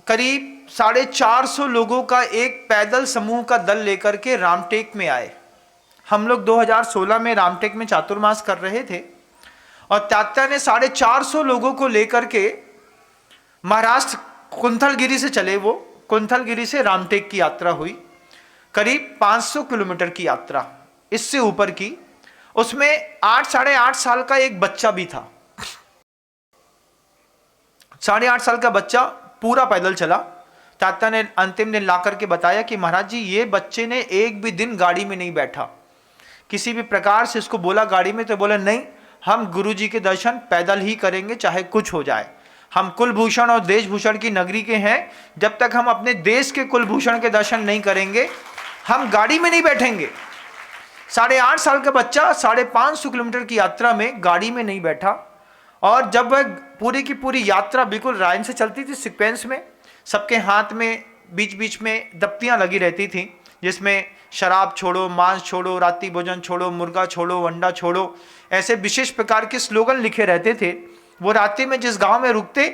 करीब 450 लोगों का एक पैदल समूह का दल लेकर के रामटेक में आए। हम लोग 2016 में रामटेक में चातुर्मास कर रहे थे और तात्या ने 450 लोगों को लेकर के महाराष्ट्र कुंथलगिरी से चले। वो कुंथलगिरी से रामटेक की यात्रा हुई, करीब 500 किलोमीटर की यात्रा, इससे ऊपर की। उसमें 8-8.5 साल का एक बच्चा भी था। 8.5 साल का बच्चा पूरा पैदल चला। तात्या ने अंतिम दिन ला करके बताया कि महाराज जी, ये बच्चे ने एक भी दिन गाड़ी में नहीं बैठा, किसी भी प्रकार से इसको बोला गाड़ी में तो बोला नहीं, हम गुरु जी के दर्शन पैदल ही करेंगे चाहे कुछ हो जाए। हम कुलभूषण और देशभूषण की नगरी के हैं, जब तक हम अपने देश के कुलभूषण के दर्शन नहीं करेंगे हम गाड़ी में नहीं बैठेंगे। 8.5 साल का बच्चा 550 किलोमीटर की यात्रा में गाड़ी में नहीं बैठा। और जब वह पूरी की पूरी यात्रा बिल्कुल लाइन से चलती थी, सीक्वेंस में, सबके हाथ में बीच बीच में दफ्तियाँ लगी रहती थी जिसमें शराब छोड़ो, मांस छोड़ो, रात्रि भोजन छोड़ो, मुर्गा छोड़ो, अंडा छोड़ो, ऐसे विशेष प्रकार के स्लोगन लिखे रहते थे। वो रात्रि में जिस गांव में रुकते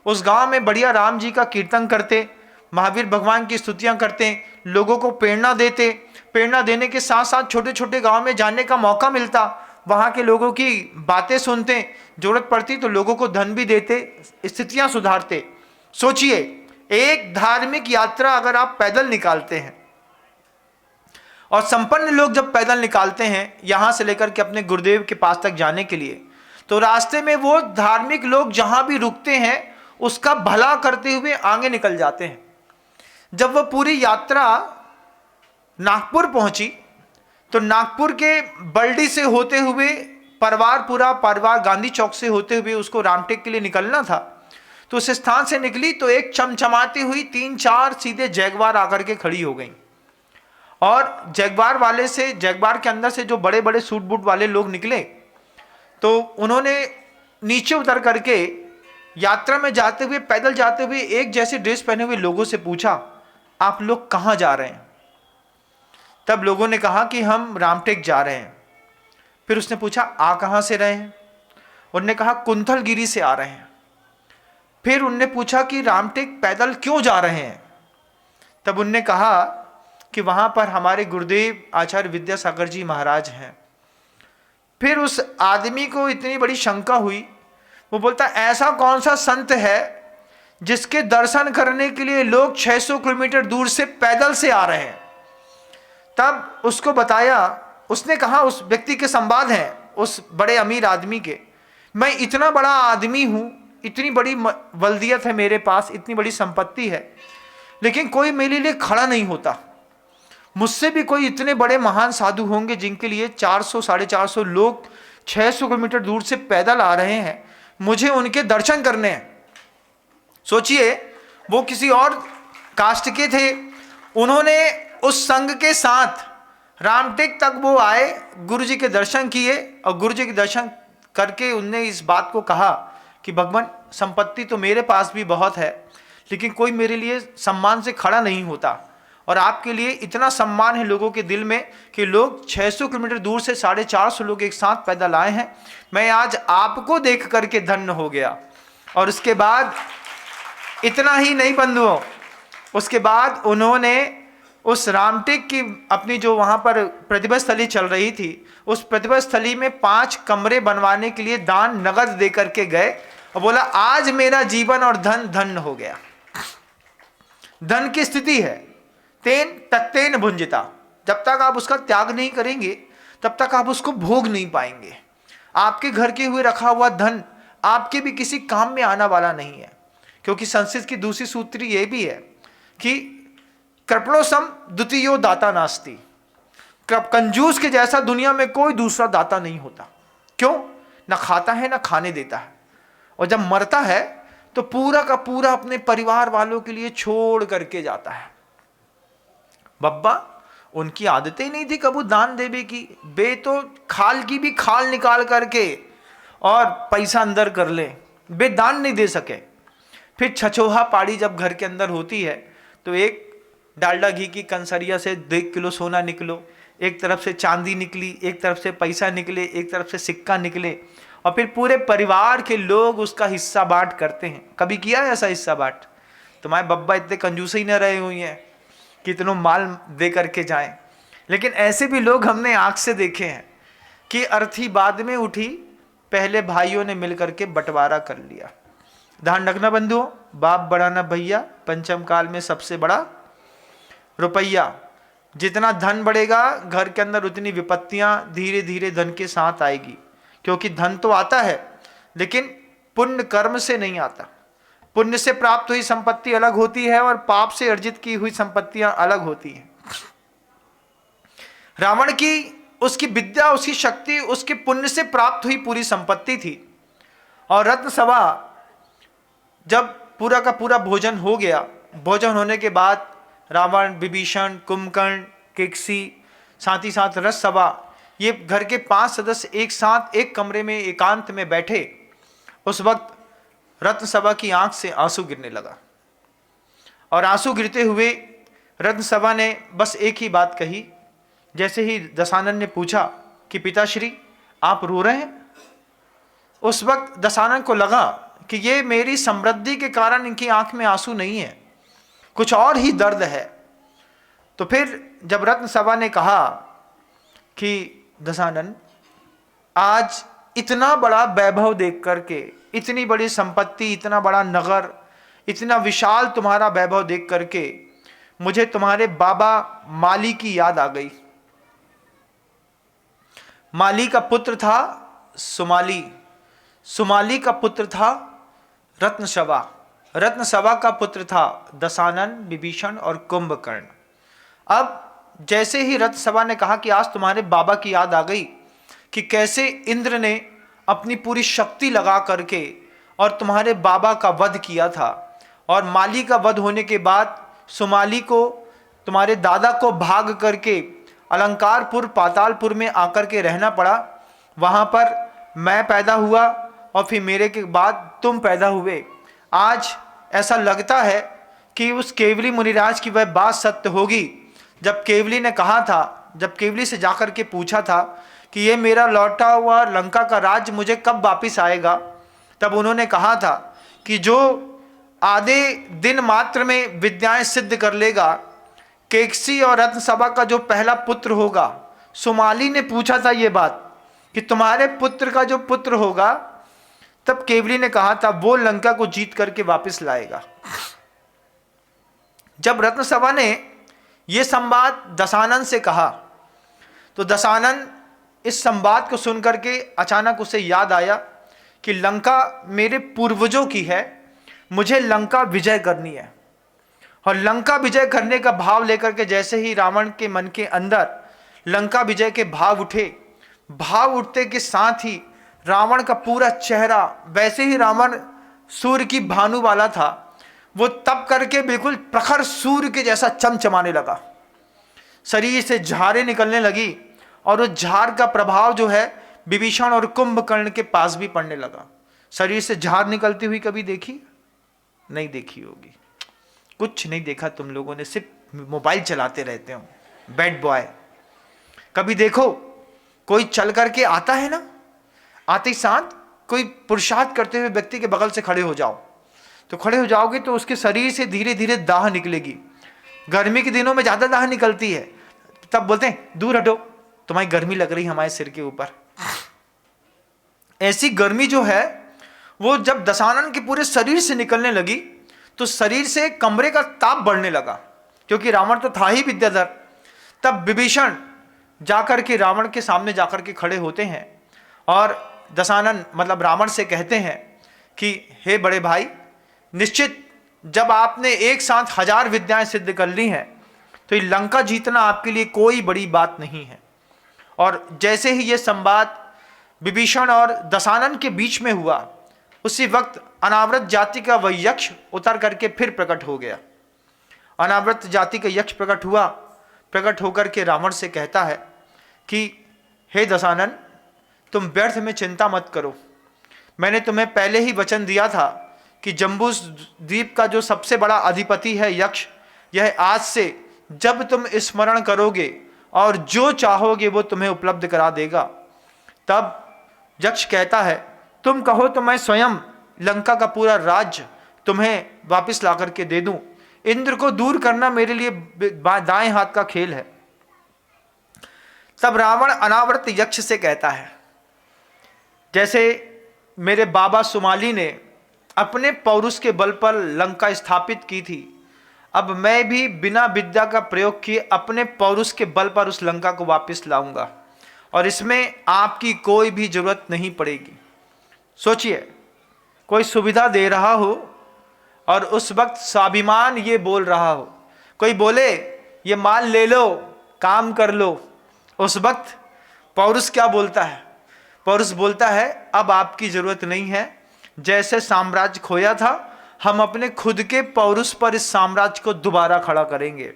उस गांव में बढ़िया राम जी का कीर्तन करते, महावीर भगवान की स्तुतियां करते, लोगों को प्रेरणा देते। प्रेरणा देने के साथ साथ छोटे छोटे गांव में जाने का मौका मिलता, वहाँ के लोगों की बातें सुनते, जरूरत पड़ती तो लोगों को धन भी देते, स्थितियाँ सुधारते। सोचिए, एक धार्मिक यात्रा अगर आप पैदल निकालते हैं, और संपन्न लोग जब पैदल निकालते हैं यहाँ से लेकर के अपने गुरुदेव के पास तक जाने के लिए, तो रास्ते में वो धार्मिक लोग जहाँ भी रुकते हैं उसका भला करते हुए आगे निकल जाते हैं। जब वो पूरी यात्रा नागपुर पहुंची तो नागपुर के बल्डी से होते हुए पूरा परिवार गांधी चौक से होते हुए उसको रामटेक के लिए निकलना था। तो उस स्थान से निकली तो एक चमचमाती हुई 3-4 सीधे जैगवार आकर के खड़ी हो गई और जैगवार वाले से, जैगवार के अंदर से जो बड़े बड़े सूट बूट वाले लोग निकले, तो उन्होंने नीचे उतर करके यात्रा में जाते हुए, पैदल जाते हुए एक जैसे ड्रेस पहने हुए लोगों से पूछा, आप लोग कहाँ जा रहे हैं? तब लोगों ने कहा कि हम रामटेक जा रहे हैं। फिर उसने पूछा, आ कहाँ से रहे हैं? उन्होंने कहा कुंथलगिरी से आ रहे हैं। फिर उनने पूछा कि रामटेक पैदल क्यों जा रहे हैं? तब उनने कहा कि वहाँ पर हमारे गुरुदेव आचार्य विद्यासागर जी महाराज हैं। फिर उस आदमी को इतनी बड़ी शंका हुई, वो बोलता, ऐसा कौन सा संत है जिसके दर्शन करने के लिए लोग 600 किलोमीटर दूर से पैदल से आ रहे हैं? तब उसको बताया, उसने कहा, उस व्यक्ति के संवाद हैं उस बड़े अमीर आदमी के, मैं इतना बड़ा आदमी हूँ, इतनी बड़ी वल्दियत है मेरे पास, इतनी बड़ी संपत्ति है, लेकिन कोई मेरे लिए खड़ा नहीं होता। मुझसे भी कोई इतने बड़े महान साधु होंगे जिनके लिए 400 450 लोग 600 किलोमीटर दूर से पैदल आ रहे हैं, मुझे उनके दर्शन करने हैं। सोचिए, वो किसी और कास्ट के थे, उन्होंने उस संघ के साथ रामटेक तक वो आए, गुरु जी के दर्शन किए, और गुरु जी के दर्शन करके उनने इस बात को कहा कि भगवान, संपत्ति तो मेरे पास भी बहुत है, लेकिन कोई मेरे लिए सम्मान से खड़ा नहीं होता, और आपके लिए इतना सम्मान है लोगों के दिल में कि लोग 600 किलोमीटर दूर से 450 लोग एक साथ पैदल आए हैं, मैं आज आपको देख करके धन्य हो गया। और उसके बाद इतना ही नहीं बंधुओं, उसके बाद उन्होंने उस रामटेक की अपनी जो वहाँ पर प्रतिभा स्थली चल रही थी, उस प्रतिभा स्थली में 5 कमरे बनवाने के लिए दान नगद दे करके गए, और बोला, आज मेरा जीवन और धन धन्य हो गया। धन की स्थिति है तेन तत्तेन भुंजिता, जब तक आप उसका त्याग नहीं करेंगे तब तक आप उसको भोग नहीं पाएंगे। आपके घर के हुए रखा हुआ धन आपके भी किसी काम में आना वाला नहीं है, क्योंकि संस्कृत की दूसरी सूत्री ये भी है कि कृपणो सम द्वितीयो दाता नास्ति, कंजूस के जैसा दुनिया में कोई दूसरा दाता नहीं होता। क्यों? ना खाता है ना खाने देता है, और जब मरता है तो पूरा का पूरा अपने परिवार वालों के लिए छोड़ करके जाता है। बब्बा, उनकी आदतें नहीं थी कबू दान देवे की, बे तो खाल की भी खाल निकाल करके और पैसा अंदर कर ले, बे दान नहीं दे सके। फिर छछोहा पाड़ी जब घर के अंदर होती है तो एक डालडा घी की कंसरिया से 1 किलो सोना निकलो, एक तरफ से चांदी निकली, एक तरफ से पैसा निकले, एक तरफ से सिक्का निकले, और फिर पूरे परिवार के लोग उसका हिस्सा बांट करते हैं। कभी किया है ऐसा हिस्सा बांट? तुम्हारे बब्बा इतने कंजूस ही न रहे हुए हैं कि इतनों माल दे करके जाएं, लेकिन ऐसे भी लोग हमने आंख से देखे हैं कि अर्थी बाद में उठी, पहले भाइयों ने मिलकर के बंटवारा कर लिया। ध्यान रखना बंधुओं, बाप बड़ा ना भैया, पंचम काल में सबसे बड़ा रुपया। जितना धन बढ़ेगा घर के अंदर उतनी विपत्तियां धीरे धीरे धन के साथ आएगी, क्योंकि धन तो आता है लेकिन पुण्य कर्म से नहीं आता। पुण्य से प्राप्त हुई संपत्ति अलग होती है और पाप से अर्जित की हुई संपत्तियां अलग होती हैं। रावण की उसकी विद्या, उसकी शक्ति, उसके पुण्य से प्राप्त हुई पूरी संपत्ति थी। और रत्न सभा जब पूरा का पूरा भोजन हो गया, भोजन होने के बाद रावण, विभीषण, कुंभकर्ण, किक्सी, साथ ही साथ रथ सभा, ये घर के 5 सदस्य एक साथ एक कमरे में एकांत में बैठे। उस वक्त रत्न सभा की आंख से आंसू गिरने लगा, और आंसू गिरते हुए रत्न सभा ने बस एक ही बात कही। जैसे ही दशानन ने पूछा कि पिताश्री आप रो रहे हैं, उस वक्त दशानन को लगा कि ये मेरी समृद्धि के कारण इनकी आंख में आंसू नहीं है, कुछ और ही दर्द है। तो फिर जब रत्न सभा ने कहा कि दशानन, आज इतना बड़ा वैभव देख करके, इतनी बड़ी संपत्ति, इतना बड़ा नगर, इतना विशाल तुम्हारा वैभव देख करके मुझे तुम्हारे बाबा माली की याद आ गई। माली का पुत्र था सुमाली, सुमाली का पुत्र था रत्नसभा, रत्नसभा का पुत्र था दशानन, विभीषण और कुंभकर्ण। अब जैसे ही रत्नसभा ने कहा कि आज तुम्हारे बाबा की याद आ गई कि कैसे इंद्र ने अपनी पूरी शक्ति लगा करके और तुम्हारे बाबा का वध किया था, और माली का वध होने के बाद सुमाली को तुम्हारे दादा को भाग करके अलंकारपुर पातालपुर में आकर के रहना पड़ा, वहाँ पर मैं पैदा हुआ और फिर मेरे के बाद तुम पैदा हुए। आज ऐसा लगता है कि उस केवली मुनिराज की वह बात सत्य होगी। जब केवली ने कहा था, जब केवली से जाकर के पूछा था कि ये मेरा लौटा हुआ लंका का राज्य मुझे कब वापिस आएगा, तब उन्होंने कहा था कि जो आधे दिन मात्र में विद्याएं सिद्ध कर लेगा, केकसी और रत्नसभा का जो पहला पुत्र होगा। सुमाली ने पूछा था ये बात कि तुम्हारे पुत्र का जो पुत्र होगा, तब केवली ने कहा था वो लंका को जीत करके वापस लाएगा। जब रत्नसभा ने यह संवाद दशानन से कहा तो दशानन इस संवाद को सुनकर के अचानक उसे याद आया कि लंका मेरे पूर्वजों की है, मुझे लंका विजय करनी है। और लंका विजय करने का भाव लेकर के जैसे ही रावण के मन के अंदर लंका विजय के भाव उठे, भाव उठते के साथ ही रावण का पूरा चेहरा, वैसे ही रावण सूर्य की भानु वाला था, वो तप करके बिल्कुल प्रखर सूर्य के जैसा चमचमाने लगा। शरीर से झारें निकलने लगी और उस झार का प्रभाव जो है विभीषण और कुंभकर्ण के पास भी पड़ने लगा। शरीर से झार निकलती हुई कभी देखी? नहीं देखी होगी, कुछ नहीं देखा तुम लोगों ने, सिर्फ मोबाइल चलाते रहते हो, बैड बॉय। कभी देखो कोई चल करके आता है ना, आते ही साथ कोई पुरुषार्थ करते हुए व्यक्ति के बगल से खड़े हो जाओ, तो खड़े हो जाओगे तो उसके शरीर से धीरे धीरे दाह निकलेगी। गर्मी के दिनों में ज्यादा दाह निकलती है, तब बोलते हैं दूर हटो, तुम्हारी गर्मी लग रही है हमारे सिर के ऊपर। ऐसी गर्मी जो है वो जब दशानन के पूरे शरीर से निकलने लगी तो शरीर से कमरे का ताप बढ़ने लगा, क्योंकि रावण तो था ही विद्याधर। तब विभीषण जाकर के रावण के सामने जाकर के खड़े होते हैं और दशानन मतलब रावण से कहते हैं कि हे बड़े भाई, निश्चित जब आपने एक साथ 1000 विद्याएं सिद्ध कर ली हैं तो ये लंका जीतना आपके लिए कोई बड़ी बात नहीं है। और जैसे ही ये संवाद विभीषण और दशानन के बीच में हुआ, उसी वक्त अनावृत जाति का वह यक्ष उतर करके फिर प्रकट हो गया। अनावृत जाति का यक्ष प्रकट हुआ, प्रकट होकर के रावण से कहता है कि हे दशानन, तुम व्यर्थ में चिंता मत करो। मैंने तुम्हें पहले ही वचन दिया था कि जम्बू द्वीप का जो सबसे बड़ा अधिपति है यक्ष, यह आज से जब तुम स्मरण करोगे और जो चाहोगे वो तुम्हें उपलब्ध करा देगा। तब यक्ष कहता है तुम कहो तो मैं स्वयं लंका का पूरा राज्य तुम्हें वापस ला करके दे दूं। इंद्र को दूर करना मेरे लिए दाएं हाथ का खेल है। तब रावण अनावृत यक्ष से कहता है, जैसे मेरे बाबा सुमाली ने अपने पौरुष के बल पर लंका स्थापित की थी, अब मैं भी बिना विद्या का प्रयोग किए अपने पौरुष के बल पर उस लंका को वापस लाऊंगा और इसमें आपकी कोई भी जरूरत नहीं पड़ेगी। सोचिए, कोई सुविधा दे रहा हो और उस वक्त स्वाभिमान ये बोल रहा हो, कोई बोले ये माल ले लो, काम कर लो, उस वक्त पौरुष क्या बोलता है? पौरुष बोलता है अब आपकी जरूरत नहीं है, जैसे साम्राज्य खोया था हम अपने खुद के पौरुष पर इस साम्राज्य को दोबारा खड़ा करेंगे।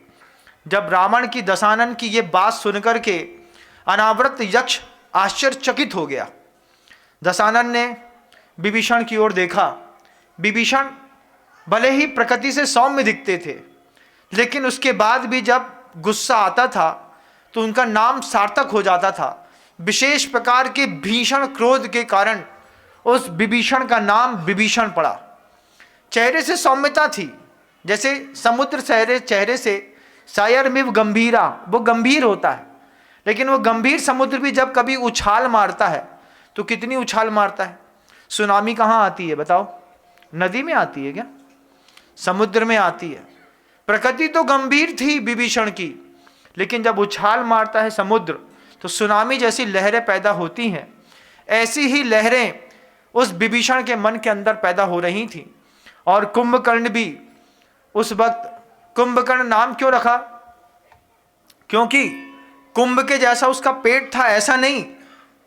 जब रावण की दशानन की ये बात सुनकर के अनावृत यक्ष आश्चर्यचकित हो गया। दशानन ने विभीषण की ओर देखा। विभीषण भले ही प्रकृति से सौम्य दिखते थे, लेकिन उसके बाद भी जब गुस्सा आता था तो उनका नाम सार्थक हो जाता था। विशेष प्रकार के भीषण क्रोध के कारण उस विभीषण का नाम विभीषण पड़ा। चेहरे से सौम्यता थी, जैसे समुद्र चेहरे से सायरमिव गंभीरा, वो गंभीर होता है, लेकिन वो गंभीर समुद्र भी जब कभी उछाल मारता है तो कितनी उछाल मारता है। सुनामी कहाँ आती है बताओ? नदी में आती है क्या? समुद्र में आती है। प्रकृति तो गंभीर थी विभीषण की, लेकिन जब उछाल मारता है समुद्र तो सुनामी जैसी लहरें पैदा होती हैं। ऐसी ही लहरें उस विभीषण के मन के अंदर पैदा हो रही थी। और कुंभकर्ण भी उस वक्त, कुंभकर्ण नाम क्यों रखा? क्योंकि कुंभ के जैसा उसका पेट था ऐसा नहीं,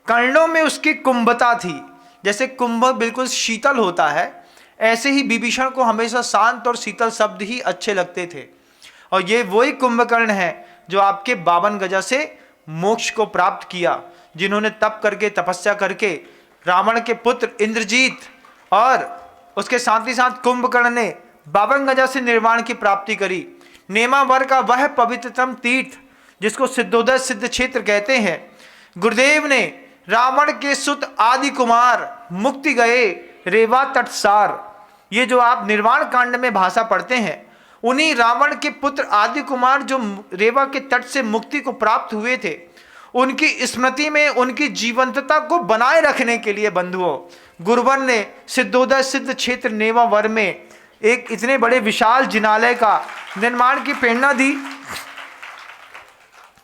कर्णों में उसकी कुंभता थी। जैसे कुंभ बिल्कुल शीतल होता है, ऐसे ही विभीषण को हमेशा शांत और शीतल शब्द ही अच्छे लगते थे। और ये वही कुंभकर्ण है जो आपके 52 गजा से मोक्ष को प्राप्त किया, जिन्होंने तप करके तपस्या करके रावण के पुत्र इंद्रजीत और उसके साथ ही साथ कुंभकर्ण ने 52 गजा से निर्वाण की प्राप्ति करी। नेमावर का वह पवित्रतम तीर्थ जिसको सिद्धोदय सिद्ध क्षेत्र कहते हैं, गुरुदेव ने रावण के सुत आदि कुमार मुक्ति गए रेवा तटसार, ये जो आप निर्वाण कांड में भाषा पढ़ते हैं, उन्हीं रावण के पुत्र आदि कुमार जो रेवा के तट से मुक्ति को प्राप्त हुए थे, उनकी स्मृति में उनकी जीवंतता को बनाए रखने के लिए बंधुओं गुरुवर ने सिद्धोदय सिद्ध क्षेत्र नेमावर में एक इतने बड़े विशाल जिनालय का निर्माण की प्रेरणा दी।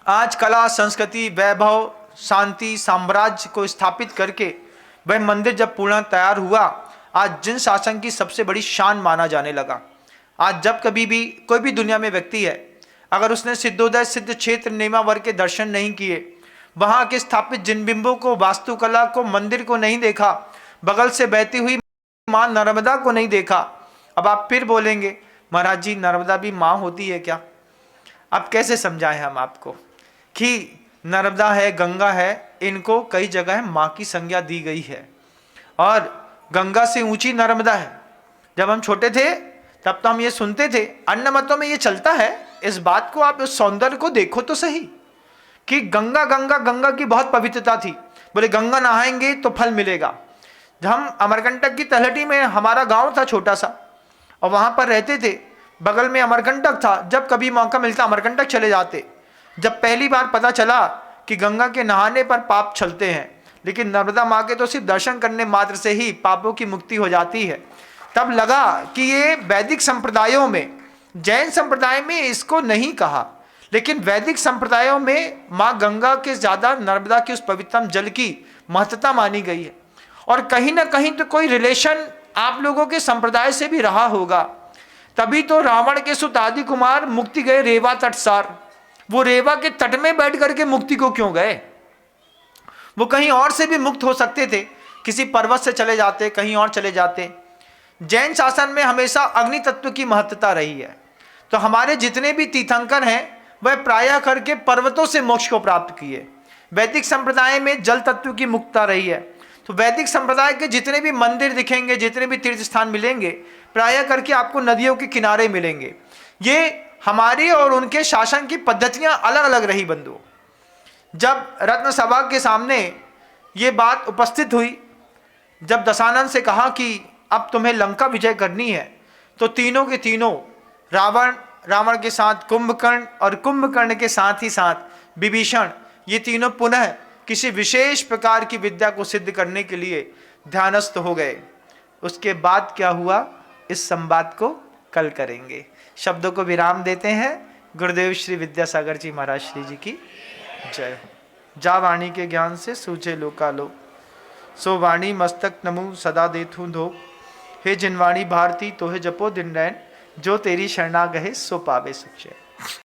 आज कला संस्कृति वैभव शांति साम्राज्य को स्थापित करके वह मंदिर जब पूर्ण तैयार हुआ, आज जिन शासन की सबसे बड़ी शान माना जाने लगा। आज जब कभी भी कोई भी दुनिया में व्यक्ति है, अगर उसने सिद्धोदय सिद्ध क्षेत्र नेमावर के दर्शन नहीं किए, वहां के स्थापित जिन बिंबों को, वास्तुकला को, मंदिर को नहीं देखा, बगल से बहती हुई मां नर्मदा को नहीं देखा, अब आप फिर बोलेंगे महाराज जी नर्मदा भी मां होती है क्या? अब कैसे समझाएं हम आपको कि नर्मदा है, गंगा है, इनको कई जगह मां की संज्ञा दी गई है और गंगा से ऊंची नर्मदा है। जब हम छोटे थे तब तो हम ये सुनते थे, अन्य मतों में ये चलता है। इस बात को आप उस सौंदर्य को देखो तो सही कि गंगा गंगा गंगा की बहुत पवित्रता थी। बोले गंगा नहाएंगे तो फल मिलेगा। जब हम अमरकंटक की तलहटी में, हमारा गांव था छोटा सा और वहां पर रहते थे, बगल में अमरकंटक था। जब कभी मौका मिलता अमरकंटक चले जाते। जब पहली बार पता चला कि गंगा के नहाने पर पाप छलते हैं, लेकिन नर्मदा माँ के तो सिर्फ दर्शन करने मात्र से ही पापों की मुक्ति हो जाती है, तब लगा कि ये वैदिक संप्रदायों में, जैन संप्रदाय में इसको नहीं कहा, लेकिन वैदिक संप्रदायों में माँ गंगा के ज़्यादा नर्मदा के उस पवित्रतम जल की महत्ता मानी गई है। और कहीं ना कहीं तो कोई रिलेशन आप लोगों के संप्रदाय से भी रहा होगा। तभी तो रावण के सुत आदि कुमार मुक्ति गए रेवा तटसार। वो रेवा के तट में बैठ करके मुक्ति को क्यों गए? वो कहीं और से भी मुक्त हो सकते थे, किसी पर्वत से चले जाते, कहीं और चले जाते। जैन शासन में हमेशा अग्नि तत्व की महत्ता रही है, तो हमारे जितने भी तीर्थंकर हैं वह प्रायः करके पर्वतों से मोक्ष को प्राप्त किए। वैदिक संप्रदाय में जल तत्व की मुक्तता रही है, तो वैदिक संप्रदाय के जितने भी मंदिर दिखेंगे, जितने भी तीर्थ स्थान मिलेंगे, प्रायः करके आपको नदियों के किनारे मिलेंगे। ये हमारी और उनके शासन की पद्धतियां अलग अलग रही बंधुओं। जब रत्न सभा के सामने ये बात उपस्थित हुई, जब दशानन से कहा कि अब तुम्हें लंका विजय करनी है, तो तीनों के तीनों रावण, रावण के साथ कुंभकर्ण और कुंभकर्ण के साथ ही साथ विभीषण, ये तीनों पुनः किसी विशेष प्रकार की विद्या को सिद्ध करने के लिए ध्यानस्थ हो गए। उसके बाद क्या हुआ, इस संवाद को कल करेंगे। शब्दों को विराम देते हैं। गुरुदेव श्री विद्यासागर जी महाराज श्री जी की जय। जा वाणी के ज्ञान से सूझे लोकालोक, सो वाणी मस्तक नमु सदा देथु धो। हे जिनवाणी भारती तोहे जपो दिन रैन, जो तेरी शरणा गहे सो पावे सुख चैन।